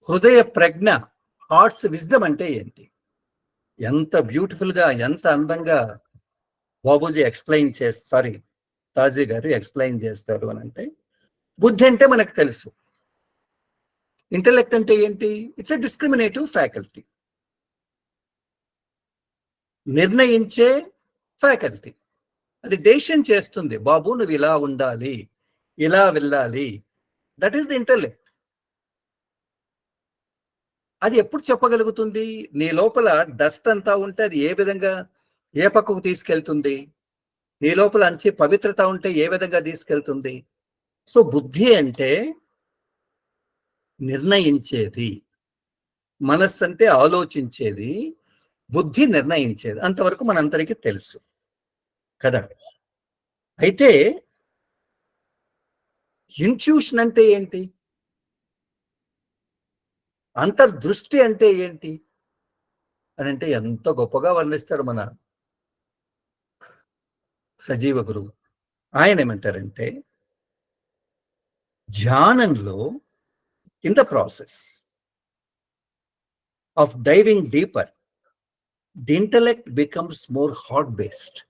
హృదయ ప్రజ్ఞ, హార్ట్స్ విజ్డమ్ అంటే ఏంటి? ఎంత బ్యూటిఫుల్ గా, ఎంత అందంగా బాబూజీ తాజీ గారు ఎక్స్ప్లెయిన్ చేస్తారు అని అంటే, బుద్ధి అంటే మనకు తెలుసు. ఇంటెలెక్ట్ అంటే ఏంటి? ఇట్స్ ఎ డిస్క్రిమినేటివ్ ఫ్యాకల్టీ, నిర్ణయించే ఫ్యాకల్టీ. అది డెసిషన్ చేస్తుంది, బాబు నువ్వు ఇలా ఉండాలి, ఇలా వెళ్ళాలి. That is the intellect. అది ఎప్పుడు చెప్పగలుగుతుంది? నీ లోపల డస్ట్ అంతా ఉంటే అది ఏ విధంగా, ఏ పక్కకు తీసుకెళ్తుంది? నీ లోపల అంచి పవిత్రత ఉంటే ఏ విధంగా తీసుకెళ్తుంది? సో బుద్ధి అంటే నిర్ణయించేది, మనస్సు అంటే ఆలోచించేది, బుద్ధి నిర్ణయించేది. అంతవరకు మనందరికీ తెలుసు కదా. అయితే ఇంట్యూషన్ అంటే ఏంటి? అంతర్దృష్టి అంటే ఏంటి అని అంటే ఎంత గొప్పగా వర్ణిస్తాడు మన సజీవ గురువు. ఆయన ఏమంటారంటే, ధ్యానంలో in the process of diving deeper, the intellect becomes more heart based.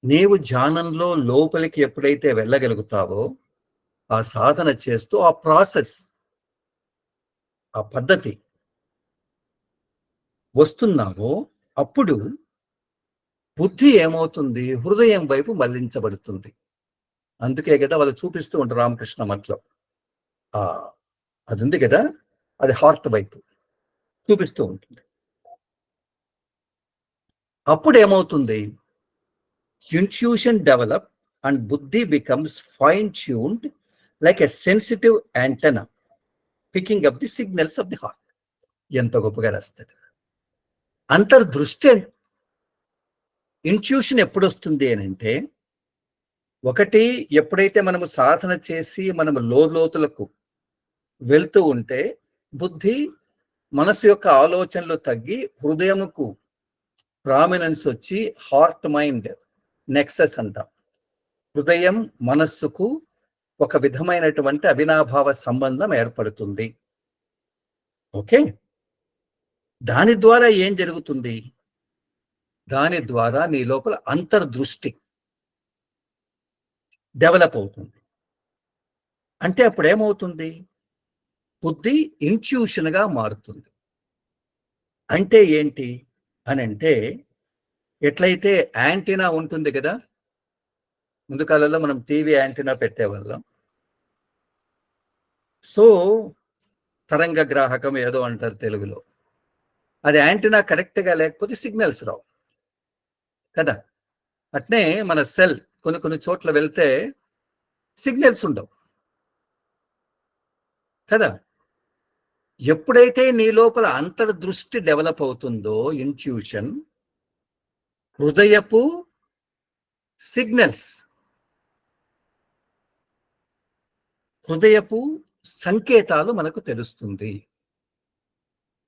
నీవు ధ్యానంలో లోపలికి ఎప్పుడైతే వెళ్ళగలుగుతావో, ఆ సాధన చేస్తూ ఆ ప్రాసెస్, ఆ పద్ధతి వస్తున్నావో, అప్పుడు బుద్ధి ఏమవుతుంది? హృదయం వైపు మళ్లించబడుతుంది. అందుకే కదా వాళ్ళు చూపిస్తూ ఉంటారు రామకృష్ణ మఠంలో. ఆ! అదుంది కదా! అది హార్ట్ వైపు చూపిస్తూ ఉంటుంది. అప్పుడేమవుతుంది? intuition develop and buddhi becomes fine-tuned like a sensitive antenna picking up the signals of the heart. ఎంత గొప్పగా రాస్తాడు. అంతర్దృష్టి ఇంట్యూషన్ ఎప్పుడు వస్తుంది అని అంటే, ఒకటి ఎప్పుడైతే మనము సాధన చేసి మనము లోతులకు వెళ్తూ ఉంటే బుద్ధి మనసు యొక్క ఆలోచనలు తగ్గి హృదయముకు ప్రామినెన్స్ వచ్చి హార్ట్ మైండ్ నెక్సస్ అంటాం. హృదయం మనస్సుకు ఒక విధమైనటువంటి అవినాభావ సంబంధం ఏర్పడుతుంది. ఓకే, దాని ద్వారా ఏం జరుగుతుంది? దాని ద్వారా నీ లోపల అంతర్దృష్టి డెవలప్ అవుతుంది. అంటే అప్పుడు ఏమవుతుంది? బుద్ధి ఇంట్యూషన్ గా మారుతుంది. అంటే ఏంటి అని అంటే, ఎట్లయితే యాంటీనా ఉంటుంది కదా, ముందు కాలంలో మనం టీవీ యాంటీనా పెట్టేవాళ్ళం. సో తరంగ గ్రాహకం ఏదో అంటారు తెలుగులో. అది యాంటీనా కరెక్ట్ గా లేకపోతే సిగ్నల్స్ రావు కదా. అట్నే మన సెల్ కొన్ని చోట్ల వెళ్తే సిగ్నల్స్ ఉండవు కదా. ఎప్పుడైతే నీ లోపల అంతర్దృష్టి డెవలప్ అవుతుందో, ఇంట్యూషన్, హృదయపు సిగ్నల్స్, హృదయపు సంకేతాలు మనకు తెలుస్తుంది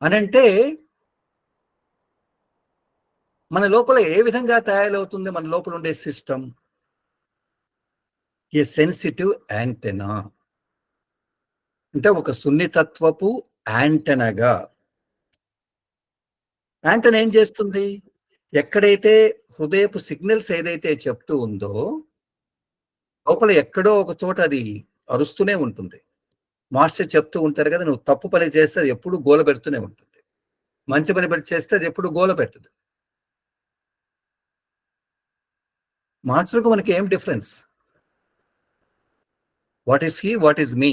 అనంటే, మన లోపల ఏ విధంగా తయారవుతుంది? మన లోపల ఉండే సిస్టమ్ ఏ సెన్సిటివ్ యాంటెనా, అంటే ఒక సున్నితత్వపు యాంటెనాగా. యాంటెనా ఏం చేస్తుంది? ఎక్కడైతే హృదయపు సిగ్నల్స్ ఏదైతే చెప్తూ ఉందో, లోపల ఎక్కడో ఒక చోట అది అరుస్తూనే ఉంటుంది. మాస్టర్ చెప్తూ ఉంటారు కదా, నువ్వు తప్పు పని చేస్తే అది ఎప్పుడు గోల పెడుతూనే ఉంటుంది, మంచి పని పెట్టి చేస్తే అది ఎప్పుడు గోల పెట్టదు. మాస్టర్కు మనకి ఏం difference? What is he, what is me?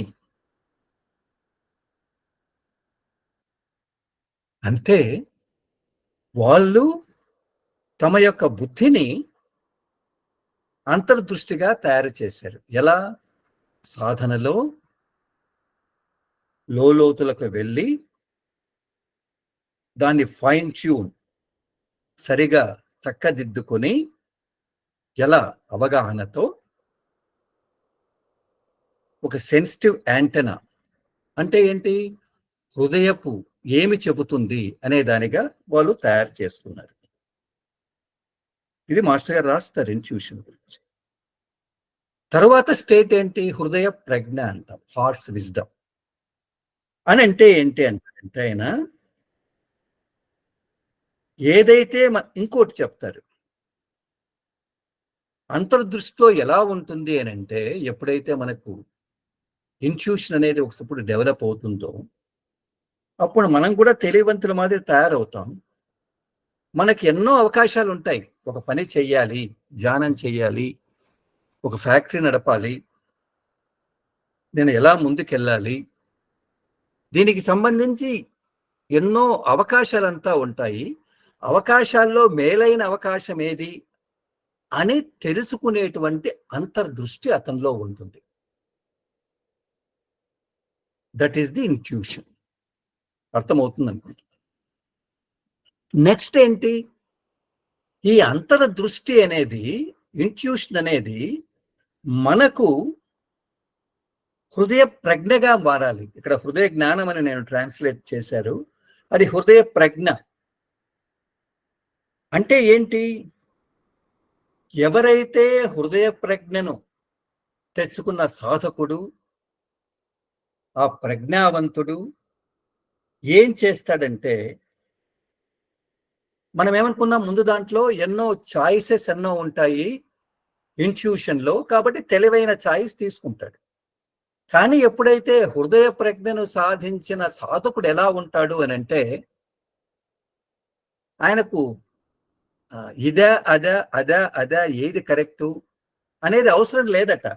అంటే వాళ్ళు తమ యొక్క బుద్ధిని అంతర్దృష్టిగా తయారు చేశారు. ఎలా? సాధనలో లోతులకు వెళ్ళి దాన్ని ఫైన్ ట్యూన్ సరిగా చక్కదిద్దుకొని, ఎలా? అవగాహనతో ఒక సెన్సిటివ్ యాంటెనా అంటే ఏంటి? హృదయపు ఏమి చెబుతుంది అనే దానిగా వాళ్ళు తయారు చేసుకున్నారు. ఇది మాస్టర్ గారు రాస్తారు ఇంట్యూషన్ గురించి. తరువాత స్టేట్ ఏంటి? హృదయ ప్రజ్ఞ అంటాం, హార్ట్స్ విజ్డమ్. అని అంటే ఏంటి అంటే, ఆయన ఏదైతే ఇంకోటి చెప్తారు, అంతర్దృష్టిలో ఎలా ఉంటుంది అని అంటే, ఎప్పుడైతే మనకు ఇంట్యూషన్ అనేది ఒకప్పుడు డెవలప్ అవుతుందో, అప్పుడు మనం కూడా తెలివివంతుల మాదిరి తయారవుతాం. మనకి ఎన్నో అవకాశాలు ఉంటాయి. ఒక పని చెయ్యాలి, ధ్యానం చెయ్యాలి, ఒక ఫ్యాక్టరీ నడపాలి, నేను ఎలా ముందుకెళ్ళాలి, దీనికి సంబంధించి ఎన్నో అవకాశాలంతా ఉంటాయి. అవకాశాల్లో మేలైన అవకాశం ఏది అని తెలుసుకునేటువంటి అంతర్దృష్టి అతనిలో ఉంటుంది. That is the intuition. అర్థమవుతుంది అనుకుంటా. నెక్స్ట్ ఏంటి? ఈ అంతర్దృష్టి అనేది, ఇంట్యూషన్ అనేది మనకు హృదయ ప్రజ్ఞగా మారాలి. ఇక్కడ హృదయ జ్ఞానం అని నేను ట్రాన్స్లేట్ చేశారు. అది హృదయ ప్రజ్ఞ అంటే ఏంటి? ఎవరైతే హృదయ ప్రజ్ఞను తెచ్చుకున్న సాధకుడు, ఆ ప్రజ్ఞావంతుడు ఏం చేస్తాడంటే, మనం ఏమనుకున్నాం ముందు దాంట్లో, ఎన్నో చాయిసెస్ ఎన్నో ఉంటాయి, ఇంట్యూషన్లో. కాబట్టి తెలివైన చాయిస్ తీసుకుంటాడు. కానీ ఎప్పుడైతే హృదయ ప్రజ్ఞను సాధించిన సాధకుడు ఎలా ఉంటాడు అని అంటే, ఆయనకు ఇదా అదా అదా అదా ఏది కరెక్టు అనేది అవసరం లేదట.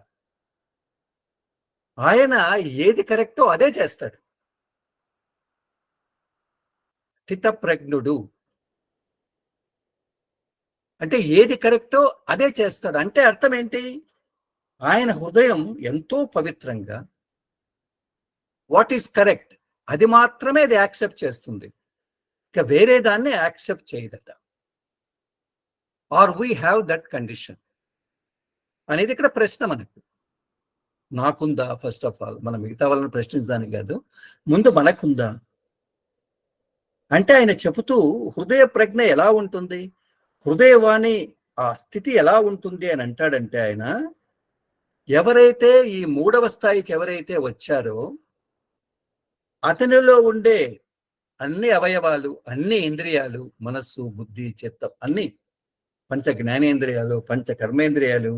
ఆయన ఏది కరెక్టో అదే చేస్తాడు. స్థితప్రజ్ఞుడు అంటే ఏది కరెక్టో అదే చేస్తాడు. అంటే అర్థం ఏంటి? ఆయన హృదయం ఎంతో పవిత్రంగా వాట్ ఈస్ కరెక్ట్ అది మాత్రమే అది యాక్సెప్ట్ చేస్తుంది. ఇక వేరే దాన్ని యాక్సెప్ట్ చేయదట. Are we have that condition అనేది ఇక్కడ ప్రశ్న మనకు. నాకుందా? ఫస్ట్ ఆఫ్ ఆల్ మనం మిగతా వాళ్ళని ప్రశ్నించడానికి కాదు, ముందు మనకుందా అంటే ఆయన చెబుతూ హృదయ ప్రజ్ఞ ఎలా ఉంటుంది, హృదయవాణి ఆ స్థితి ఎలా ఉంటుంది అని అంటాడంటే ఆయన, ఎవరైతే ఈ 3వ స్థాయికి ఎవరైతే వచ్చారో అతనిలో ఉండే అన్ని అవయవాలు, అన్ని ఇంద్రియాలు, మనస్సు, బుద్ధి, చిత్తం అన్ని పంచ జ్ఞానేంద్రియాలు, పంచ కర్మేంద్రియాలు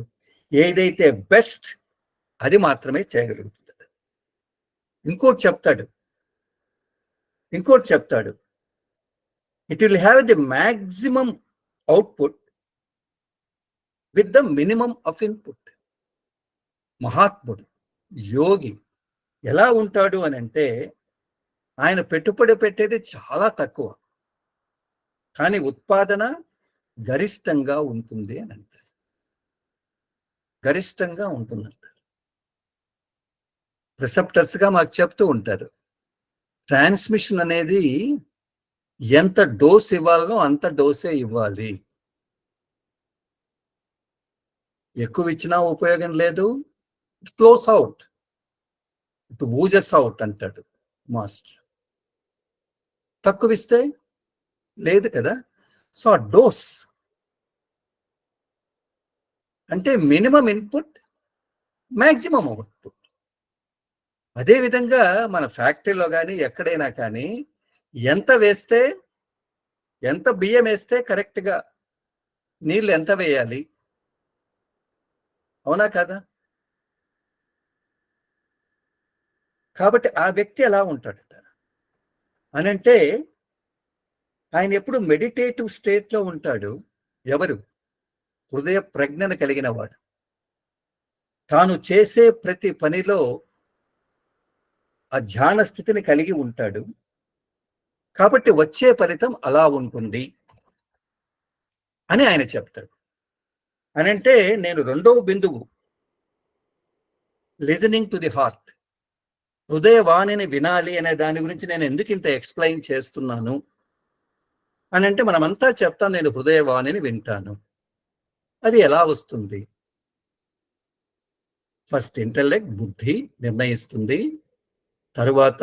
ఏదైతే బెస్ట్ అది మాత్రమే చేయగలుగుతుంది. ఇంకోటి చెప్తాడు, it will have the maximum output with the minimum of input. మహాత్ముడు, యోగి ఎలా ఉంటాడు అని అంటే, ఆయన పెట్టుబడి పెట్టేది చాలా తక్కువ, కానీ ఉత్పాదన గరిష్టంగా ఉంటుంది అని అంటారు. గరిష్టంగా ఉంటుందంట. రిసెప్టర్స్ గా మాకు చెప్తూ ఉంటారు, ట్రాన్స్మిషన్ అనేది ఎంత డోస్ ఇవ్వాలనో అంత డోసే ఇవ్వాలి. ఎక్కువ ఇచ్చినా ఉపయోగం లేదు. It flows out, it oozes out అంటాడు మాస్టర్. తక్కువ ఇస్తే లేదు కదా. సో ఆ డోస్ అంటే మినిమం ఇన్పుట్, మ్యాక్సిమం అవుట్పుట్. అదేవిధంగా మన ఫ్యాక్టరీలో కానీ ఎక్కడైనా కానీ ఎంత బియ్యం వేస్తే కరెక్ట్గా నీళ్ళు ఎంత వేయాలి, అవునా కదా? కాబట్టి ఆ వ్యక్తి ఎలా ఉంటాడట అనంటే, ఆయన ఎప్పుడు మెడిటేటివ్ స్టేట్లో ఉంటాడు. ఎవరు? హృదయ ప్రజ్ఞను కలిగిన వాడు. తాను చేసే ప్రతి పనిలో ఆ ధ్యాన స్థితిని కలిగి ఉంటాడు. కాబట్టి వచ్చే ఫలితం అలా ఉంటుంది అని ఆయన చెప్తాడు. అనంటే నేను రెండవ బిందువు, లిజనింగ్ టు ది హార్ట్, హృదయవాణిని వినాలి అనే దాని గురించి నేను ఎందుకు ఇంత ఎక్స్ప్లెయిన్ చేస్తున్నాను అని అంటే, మనమంతా చెప్తాం నేను హృదయవాణిని వింటాను. అది ఎలా వస్తుంది? ఫస్ట్ ఇంటెలెక్ట్, బుద్ధి నిర్ణయిస్తుంది. తరువాత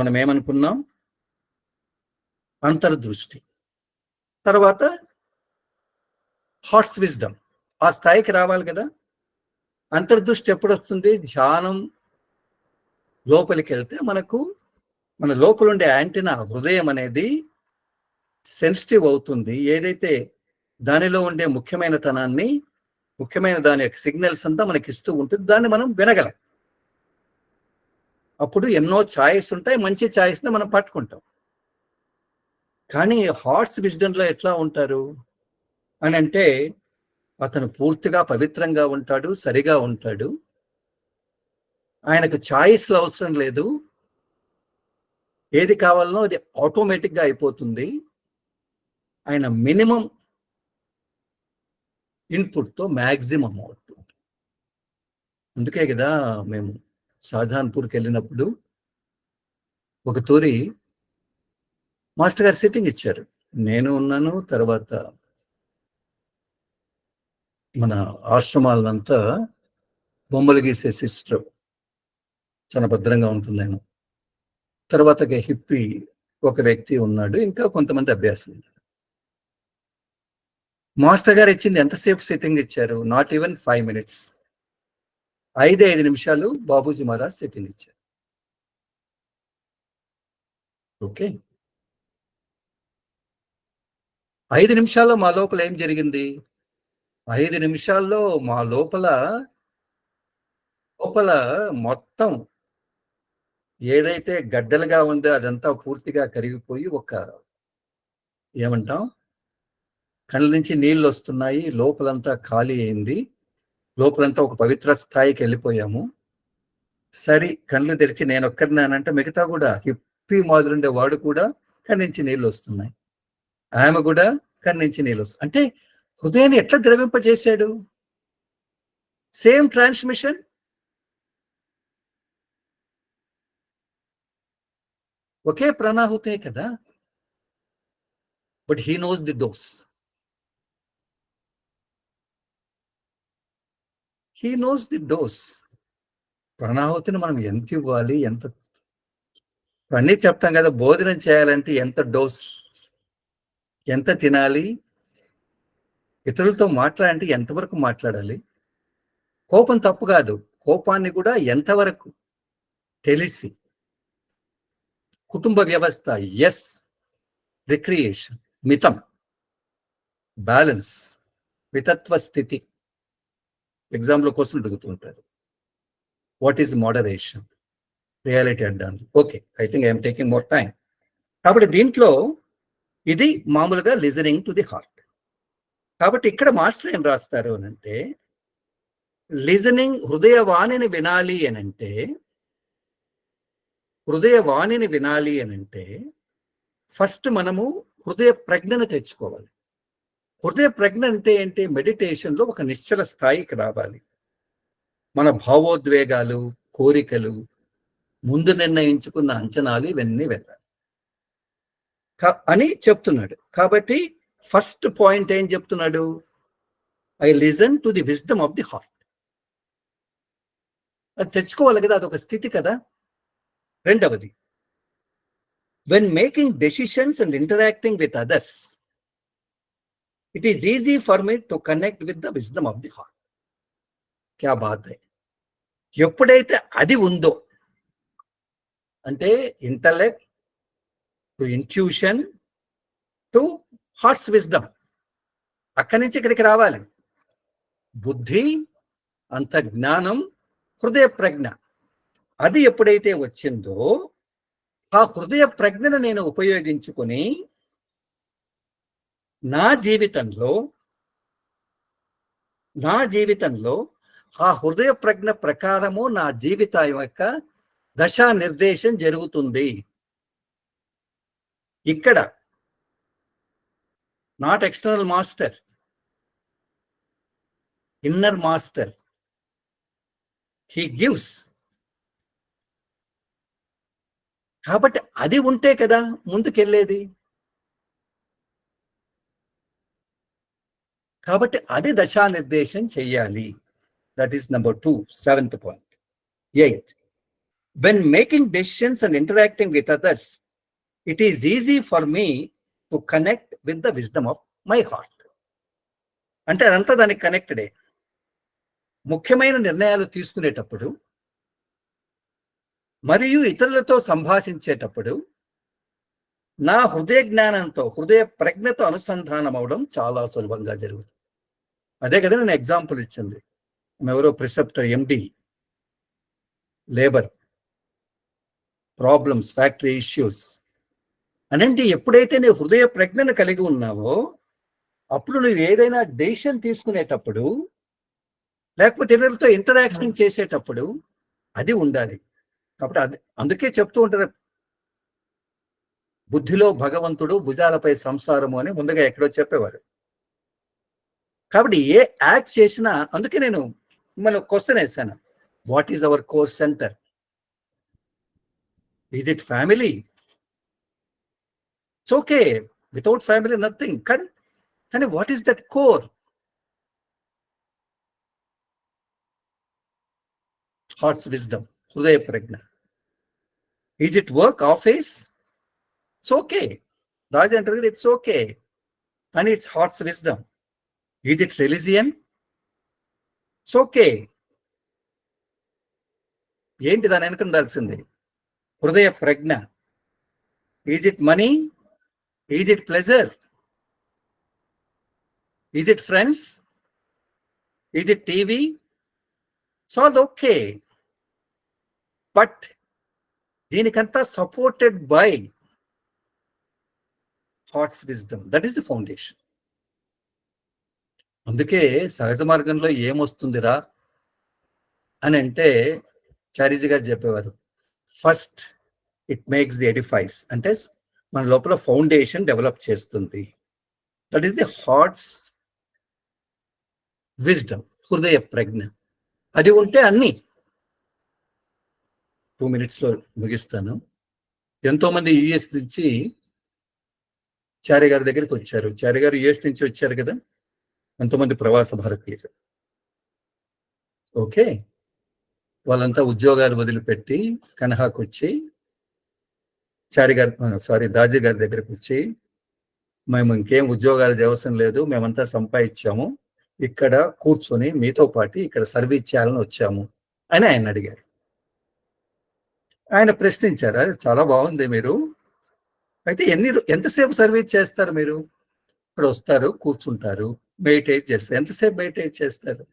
మనం ఏమనుకున్నాం? అంతర్దృష్టి. తర్వాత హార్ట్స్ విజ్డమ్. ఆ స్థాయికి రావాలి కదా. అంతర్దృష్టి ఎప్పుడు వస్తుంది? ధ్యానం లోపలికి వెళ్తే మన లోపల ఉండే యాంటీనా హృదయం అనేది సెన్సిటివ్ అవుతుంది. ఏదైతే దానిలో ఉండే ముఖ్యమైన దాని యొక్క సిగ్నల్స్ అంతా మనకి ఇస్తూ ఉంటుంది. దాన్ని మనం వినగలం. అప్పుడు ఎన్నో ఛాయిస్ ఉంటాయి, మంచి ఛాయిస్ని మనం పట్టుకుంటాం. కానీ హార్ట్స్ విజ్డమ్లో ఎట్లా ఉంటారు అని అంటే, అతను పూర్తిగా పవిత్రంగా ఉంటాడు, సరిగా ఉంటాడు. ఆయనకు ఛాయిస్లు అవసరం లేదు. ఏది కావాలనో అది ఆటోమేటిక్గా అయిపోతుంది. ఆయన మినిమం ఇన్పుట్తో మ్యాక్సిమం అవుట్పుట్. అందుకే కదా మేము షాజహాన్పూర్కి వెళ్ళినప్పుడు ఒక తూరి మాస్టర్ గారు సిట్టింగ్ ఇచ్చారు. నేను ఉన్నాను, తర్వాత మన ఆశ్రమాలంతా బొమ్మలు గీసే సిస్టర్ చాలా భద్రంగా ఉంటుంది ఆయన. తర్వాత హిప్పీ ఒక వ్యక్తి ఉన్నాడు, ఇంకా కొంతమంది అభ్యాసం. మాస్టర్ గారు ఇచ్చింది ఎంతసేపు సిట్టింగ్ ఇచ్చారు? Not even 5 minutes. 5 నిమిషాలు బాబూజీ మహారాజ్ సిట్టింగ్ ఇచ్చారు. ఓకే, 5 నిమిషాల్లో మా లోపల ఏం జరిగింది? 5 నిమిషాల్లో మా లోపల మొత్తం ఏదైతే గడ్డలుగా ఉందో అదంతా పూర్తిగా కరిగిపోయి ఏమంటాం, కళ్ళ నుంచి నీళ్ళు వస్తున్నాయి, లోపలంతా ఖాళీ అయింది, లోపలంతా ఒక పవిత్ర స్థాయికి వెళ్ళిపోయాము. సరి కళ్ళు తెరిచి నేను ఒక్కడినానంటే మిగతా కూడా హిప్పీ మాదిరుండే వాడు కూడా కళ్ళ నుంచి నీళ్ళు వస్తున్నాయి, ఆమె కూడా కళ్ళ నుంచి నీళ్ళు వస్తున్నాయి. అంటే హృదయాన్ని ఎట్లా ద్రవింపజేశాడు? సేమ్ ట్రాన్స్మిషన్, ఒకే ప్రాణాహుతే కదా. But he knows the dose. He knows the dose. ప్రాణాహుతిని మనం ఎంత ఇవ్వాలి, ఎంత అన్నీ చెప్తాం కదా. భోజనం చేయాలంటే ఎంత డోస్, ఎంత తినాలి, ఇతరులతో మాట్లాడాలంటే ఎంతవరకు మాట్లాడాలి. కోపం తప్పు కాదు, కోపాన్ని కూడా ఎంతవరకు తెలిసి. కుటుంబ వ్యవస్థ ఎస్, రిక్రియేషన్ మితం, బ్యాలెన్స్, మితత్వ స్థితి. ఎగ్జామ్లో క్వశ్చన్ అడుగుతూ ఉంటారు, వాట్ ఈస్ మోడరేషన్, రియాలిటీ అడ్డాను. Okay, I think I'm taking more time. కాబట్టి దీంట్లో ఇది మామూలుగా లిజనింగ్ టు ది హార్ట్. కాబట్టి ఇక్కడ మాస్టర్ ఏం రాస్తారు అని అంటే, లిజనింగ్, హృదయవాణిని వినాలి అని అంటే, హృదయవాణిని వినాలి అని అంటే ఫస్ట్ మనము హృదయ ప్రజ్ఞను తెచ్చుకోవాలి. హృదయ ప్రజ్ఞ అంటే ఏంటి? మెడిటేషన్లో ఒక నిశ్చల స్థాయికి రావాలి. మన భావోద్వేగాలు, కోరికలు, ముందు నిర్ణయించుకున్న అంచనాలు ఇవన్నీ వెళ్ళాలి అని చెప్తున్నాడు. కాబట్టి ఫస్ట్ పాయింట్ ఏం చెప్తున్నాడు? I listen to the wisdom of the heart. అది తెచ్చుకోవాలి కదా, అదొక స్థితి కదా. రెండవది, when making decisions and interacting with others, it is easy for me to connect with the wisdom of the heart. क्या बात है. ఎప్పుడైతే అది ఉందో, అంటే intellect to intuition to hearts wisdom, అక్కడి నుంచి ఇక్కడికి రావాలి. బుద్ధి, అంత జ్ఞానం, హృదయ ప్రజ్ఞ, అది ఎప్పుడైతే వచ్చిందో ఆ హృదయ ప్రజ్ఞను నేను ఉపయోగించుకొని నా జీవితంలో ఆ హృదయ ప్రజ్ఞ ప్రకారము నా జీవితం యొక్క దశా నిర్దేశం జరుగుతుంది. ఇక్కడ not external master, inner master, he gives. కాబట్టి అది ఉంటే కదా ముందుకెళ్ళేది. కాబట్టి అది దశానిర్దేశం చెయ్యాలి. That is number 2, 7th point. 8, when making decisions and interacting with others, it is easy for me to connect with the wisdom of my heart. అంటే అదంతా దానికి కనెక్టెడే. ముఖ్యమైన నిర్ణయాలు తీసుకునేటప్పుడు మరియు ఇతరులతో సంభాషించేటప్పుడు నా హృదయ జ్ఞానంతో, హృదయ ప్రజ్ఞతో అనుసంధానం అవడం చాలా సులభంగా జరుగుతుంది. అదే కదా నేను ఎగ్జాంపుల్ ఇచ్చింది. ఎవరో ప్రిసెప్టర్, ఎండి, లేబర్ ప్రాబ్లమ్స్, ఫ్యాక్టరీ ఇష్యూస్ అనంటే ఎప్పుడైతే నీ హృదయ ప్రజ్ఞను కలిగి ఉన్నావో అప్పుడు నువ్వు ఏదైనా డెసిషన్ తీసుకునేటప్పుడు లేకపోతే ఇతరులతో ఇంటరాక్షన్ చేసేటప్పుడు అది ఉండాలి. కాబట్టి అది అందుకే చెప్తూ ఉంటారు, బుద్ధిలో భగవంతుడు, భుజాలపై సంసారము అని ముందుగా ఎక్కడో చెప్పేవారు. కాబట్టి ఏ యాక్ట్ చేసినా, అందుకే నేను మిమ్మల్ని క్వశ్చన్ వేసాను, what is our core centre? Is it family? It's okay, without family nothing. కానీ what is that core? Heart's wisdom, హృదయ ప్రజ్ఞ. Is it work, office? It's okay, Raju అంటారు కదా, ఇట్స్ ఓకే, కానీ it's heart's wisdom. Is it religion? It's okay. ఏంటి దాని వెనక ఉండాల్సింది? హృదయ ప్రజ్ఞ. Is it money? Is it pleasure? Is it friends? Is it TV? So అది ఓకే, బట్ దీనికంతా supported by thoughts wisdom. That is the foundation. అందుకే సహజ మార్గంలో ఏమొస్తుందిరా అని అంటే చారీజీ గారు చెప్పేవారు, first it makes the edifies, అంటే మన లోపల ఫౌండేషన్ డెవలప్ చేస్తుంది. That is the hearts wisdom, హృదయ ప్రజ్ఞ. అది ఉంటే అన్ని. 2 minutesలో ముగిస్తాను. ఎంతో మంది యుఎస్ నుంచి చారి గారి దగ్గరికి వచ్చారు. చారి గారు యుఎస్ నుంచి వచ్చారు కదా, ఎంతోమంది ప్రవాస భారతీయులు. ఓకే, వాళ్ళంతా ఉద్యోగాలు వదిలిపెట్టి కన్హాకు వచ్చి దాజీ గారి దగ్గరకు వచ్చి, మేము ఇంకేం ఉద్యోగాలు అవసరం లేదు, మేమంతా సంపాదించాము, ఇక్కడ కూర్చొని మీతో పాటు ఇక్కడ సర్వీస్ చేయాలని వచ్చాము అని ఆయన అడిగారు. ఆయన ప్రశ్నించారు, అది చాలా బాగుంది, మీరు అయితే ఎంతసేపు సర్వీస్ చేస్తారు? మీరు ఇక్కడ వస్తారు, కూర్చుంటారు, మెడిటేట్ చేస్తారు. ఎంతసేపు మెడిటేట్ చేస్తారు?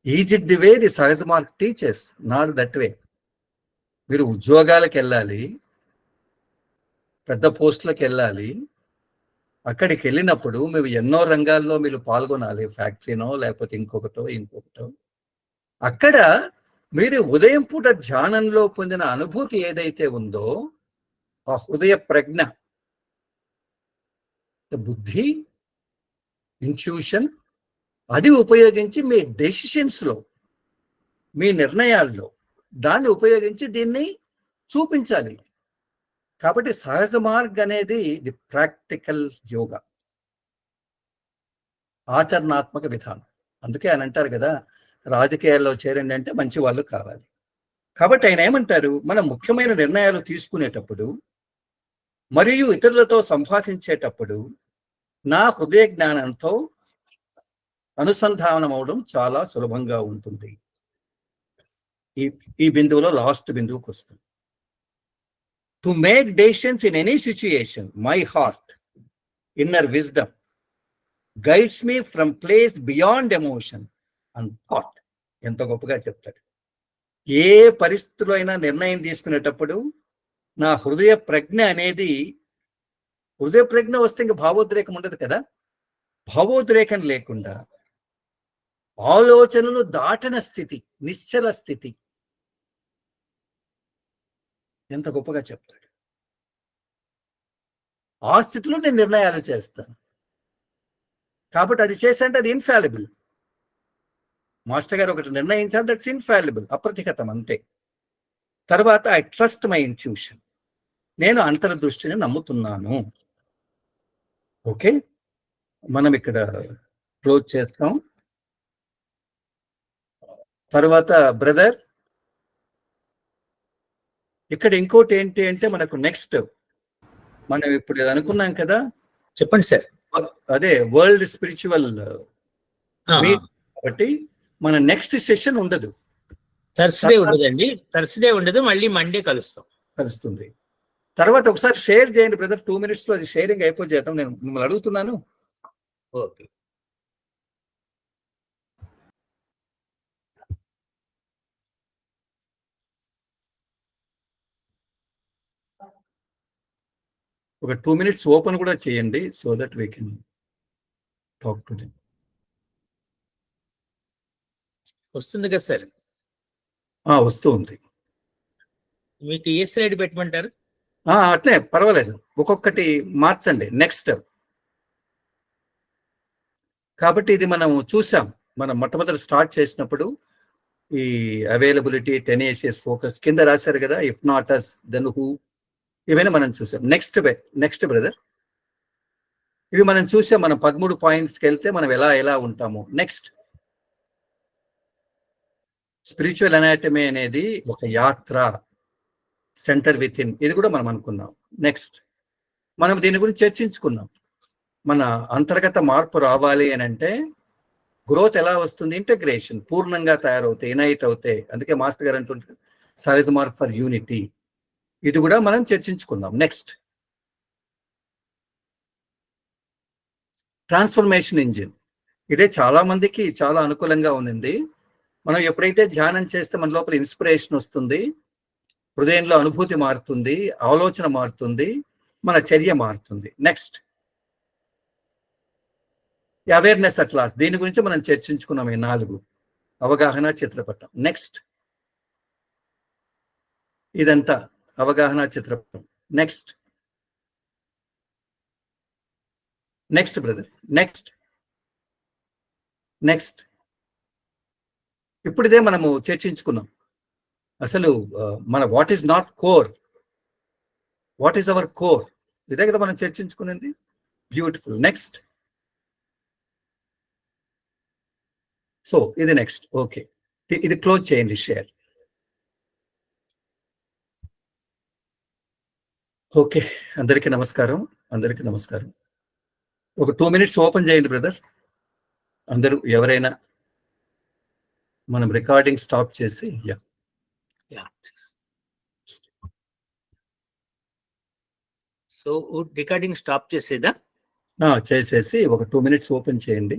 Is it the way the Sahaj Marg teachers? Not that way. మీరు ఉద్యోగాలకు వెళ్ళాలి, పెద్ద పోస్టులకు వెళ్ళాలి. అక్కడికి వెళ్ళినప్పుడు మేము ఎన్నో రంగాల్లో మీరు పాల్గొనాలి, ఫ్యాక్టరీనో లేకపోతే ఇంకొకటో. అక్కడ మీరు ఉదయం పూట ధ్యానంలో పొందిన అనుభూతి ఏదైతే ఉందో, ఆ హృదయ ప్రజ్ఞ, బుద్ధి, ఇంట్యూషన్, అది ఉపయోగించి మీ డెసిషన్స్లో, మీ నిర్ణయాల్లో దాన్ని ఉపయోగించి దీన్ని చూపించాలి. కాబట్టి సహజ మార్గ్ అనేది ది ప్రాక్టికల్ యోగా, ఆచరణాత్మక విధానం. అందుకే ఆయన అంటారు కదా, రాజకీయాల్లో చేరండి అంటే మంచి వాళ్ళు కావాలి. కాబట్టి ఆయన ఏమంటారు, మనం ముఖ్యమైన నిర్ణయాలు తీసుకునేటప్పుడు మరియు ఇతరులతో సంభాషించేటప్పుడు నా హృదయ జ్ఞానంతో అనుసంధానం అవడం చాలా సులభంగా ఉంటుంది. ఈ బిందువులో లాస్ట్ బిందువుకి వస్తుంది. To make decisions in any situation, my heart, inner wisdom guides me from place beyond emotion and thought. ఎంత గొప్పగా చెప్తాడు. ఏ పరిస్థితుల్లో అయినా నిర్ణయం తీసుకునేటప్పుడు నా హృదయ ప్రజ్ఞ అనేది, హృదయ ప్రజ్ఞ వస్తే ఇంక భావోద్రేకం ఉండదు కదా, భావోద్రేకం లేకుండా ఆలోచనలు దాటిన స్థితి, నిశ్చల స్థితి. ఎంత గొప్పగా చెప్తాడు. ఆ స్థితిలో నేను నిర్ణయాలు చేస్తాను. కాబట్టి అది చేసంటే అది ఇన్ఫాలిబుల్. మాస్టర్ గారు ఒకటి నిర్ణయించాలి, దట్స్ ఇన్ఫాలిబుల్, అప్రతిహతం అంతే. తర్వాత ఐ ట్రస్ట్ మై ఇంట్యూషన్, నేను అంతర్దృష్టిని నమ్ముతున్నాను. ఓకే, మనం ఇక్కడ క్లోజ్ చేస్తాం. తర్వాత బ్రదర్, ఇక్కడ ఇంకోటి ఏంటి అంటే, మనకు నెక్స్ట్ మనం ఇప్పుడు అనుకున్నాం కదా, చెప్పండి సార్. అదే వరల్డ్ స్పిరిచువల్ మీట్. కాబట్టి మన నెక్స్ట్ సెషన్ ఉండదు, థర్స్డే ఉండదండి, థర్స్డే ఉండదు, మళ్ళీ మండే కలుస్తుంది. తర్వాత ఒకసారి షేర్ చేయండి బ్రదర్, 2 minutes లో అది షేరింగ్ అయిపోయేద్దాం. నేను మిమ్మల్ని అడుగుతున్నాను. ఓకే, ఒక 2 minutes ఓపెన్ కూడా చేయండి, so that we can talk to them. వస్తుంది కదా సార్? వస్తుంది. మీకు ఏ స్లైడ్ పెట్టమంటారు? అట్లే పర్వాలేదు, ఒక్కొక్కటి మార్చండి. నెక్స్ట్, కాబట్టి ఇది మనం చూసాం, మనం మొట్టమొదటి స్టార్ట్ చేసినప్పుడు ఈ అవైలబిలిటీ, టెనేసియస్ ఫోకస్ కింద రాశారు కదా, if not us then who, ఇవన్నీ మనం చూసాం. నెక్స్ట్ బ్రదర్, ఇవి మనం చూసాం. మనం 13 పాయింట్స్కి వెళ్తే మనం ఎలా ఉంటాము. నెక్స్ట్, స్పిరిచువల్ అనాటమీ అనేది ఒక యాత్ర, సెంటర్ విత్ ఇన్, ఇది కూడా మనం అనుకున్నాం. నెక్స్ట్, మనం దీని గురించి చర్చించుకున్నాం. మన అంతర్గత మార్పు రావాలి అని అంటే గ్రోత్ ఎలా వస్తుంది? ఇంటగ్రేషన్, పూర్ణంగా తయారవుతాయి, యునైట్ అవుతాయి. అందుకే మాస్టర్ గారు అంటుంటారు సహజ మార్క్ ఫర్ యూనిటీ. ఇది కూడా మనం చర్చించుకుందాం. Next, transformation engine. ఇదే చాలా మందికి చాలా అనుకూలంగా ఉన్నింది. మనం ఎప్పుడైతే ధ్యానం చేస్తే మన లోపల ఇన్స్పిరేషన్ వస్తుంది, హృదయంలో అనుభూతి మారుతుంది, ఆలోచన మారుతుంది, మన చర్య మారుతుంది. Next awareness at last. దీని గురించి మనం చర్చించుకున్నాం ఈ 4. అవగాహన, చిత్రపటం. నెక్స్ట్ ఇదంతా అవగాహన, చిత్రపటం. Next brother. నెక్స్ట్ ఇప్పుడు ఇదే మనము చర్చించుకున్నాం. అసలు మన what is not core, what is our core, ఇదే కదా మనం చర్చించుకునేది. బ్యూటిఫుల్. నెక్స్ట్. సో ఇది నెక్స్ట్. ఓకే, ఇది క్లోజ్ చేయండి షేర్. ఓకే, అందరికీ నమస్కారం. ఒక 2 minutes ఓపెన్ చేయండి బ్రదర్. అందరూ ఎవరైనా మనం రికార్డింగ్ స్టాప్ చేసి సో రికార్డింగ్ స్టాప్ చేసేదా? చేసేసి ఒక 2 minutes ఓపెన్ చేయండి.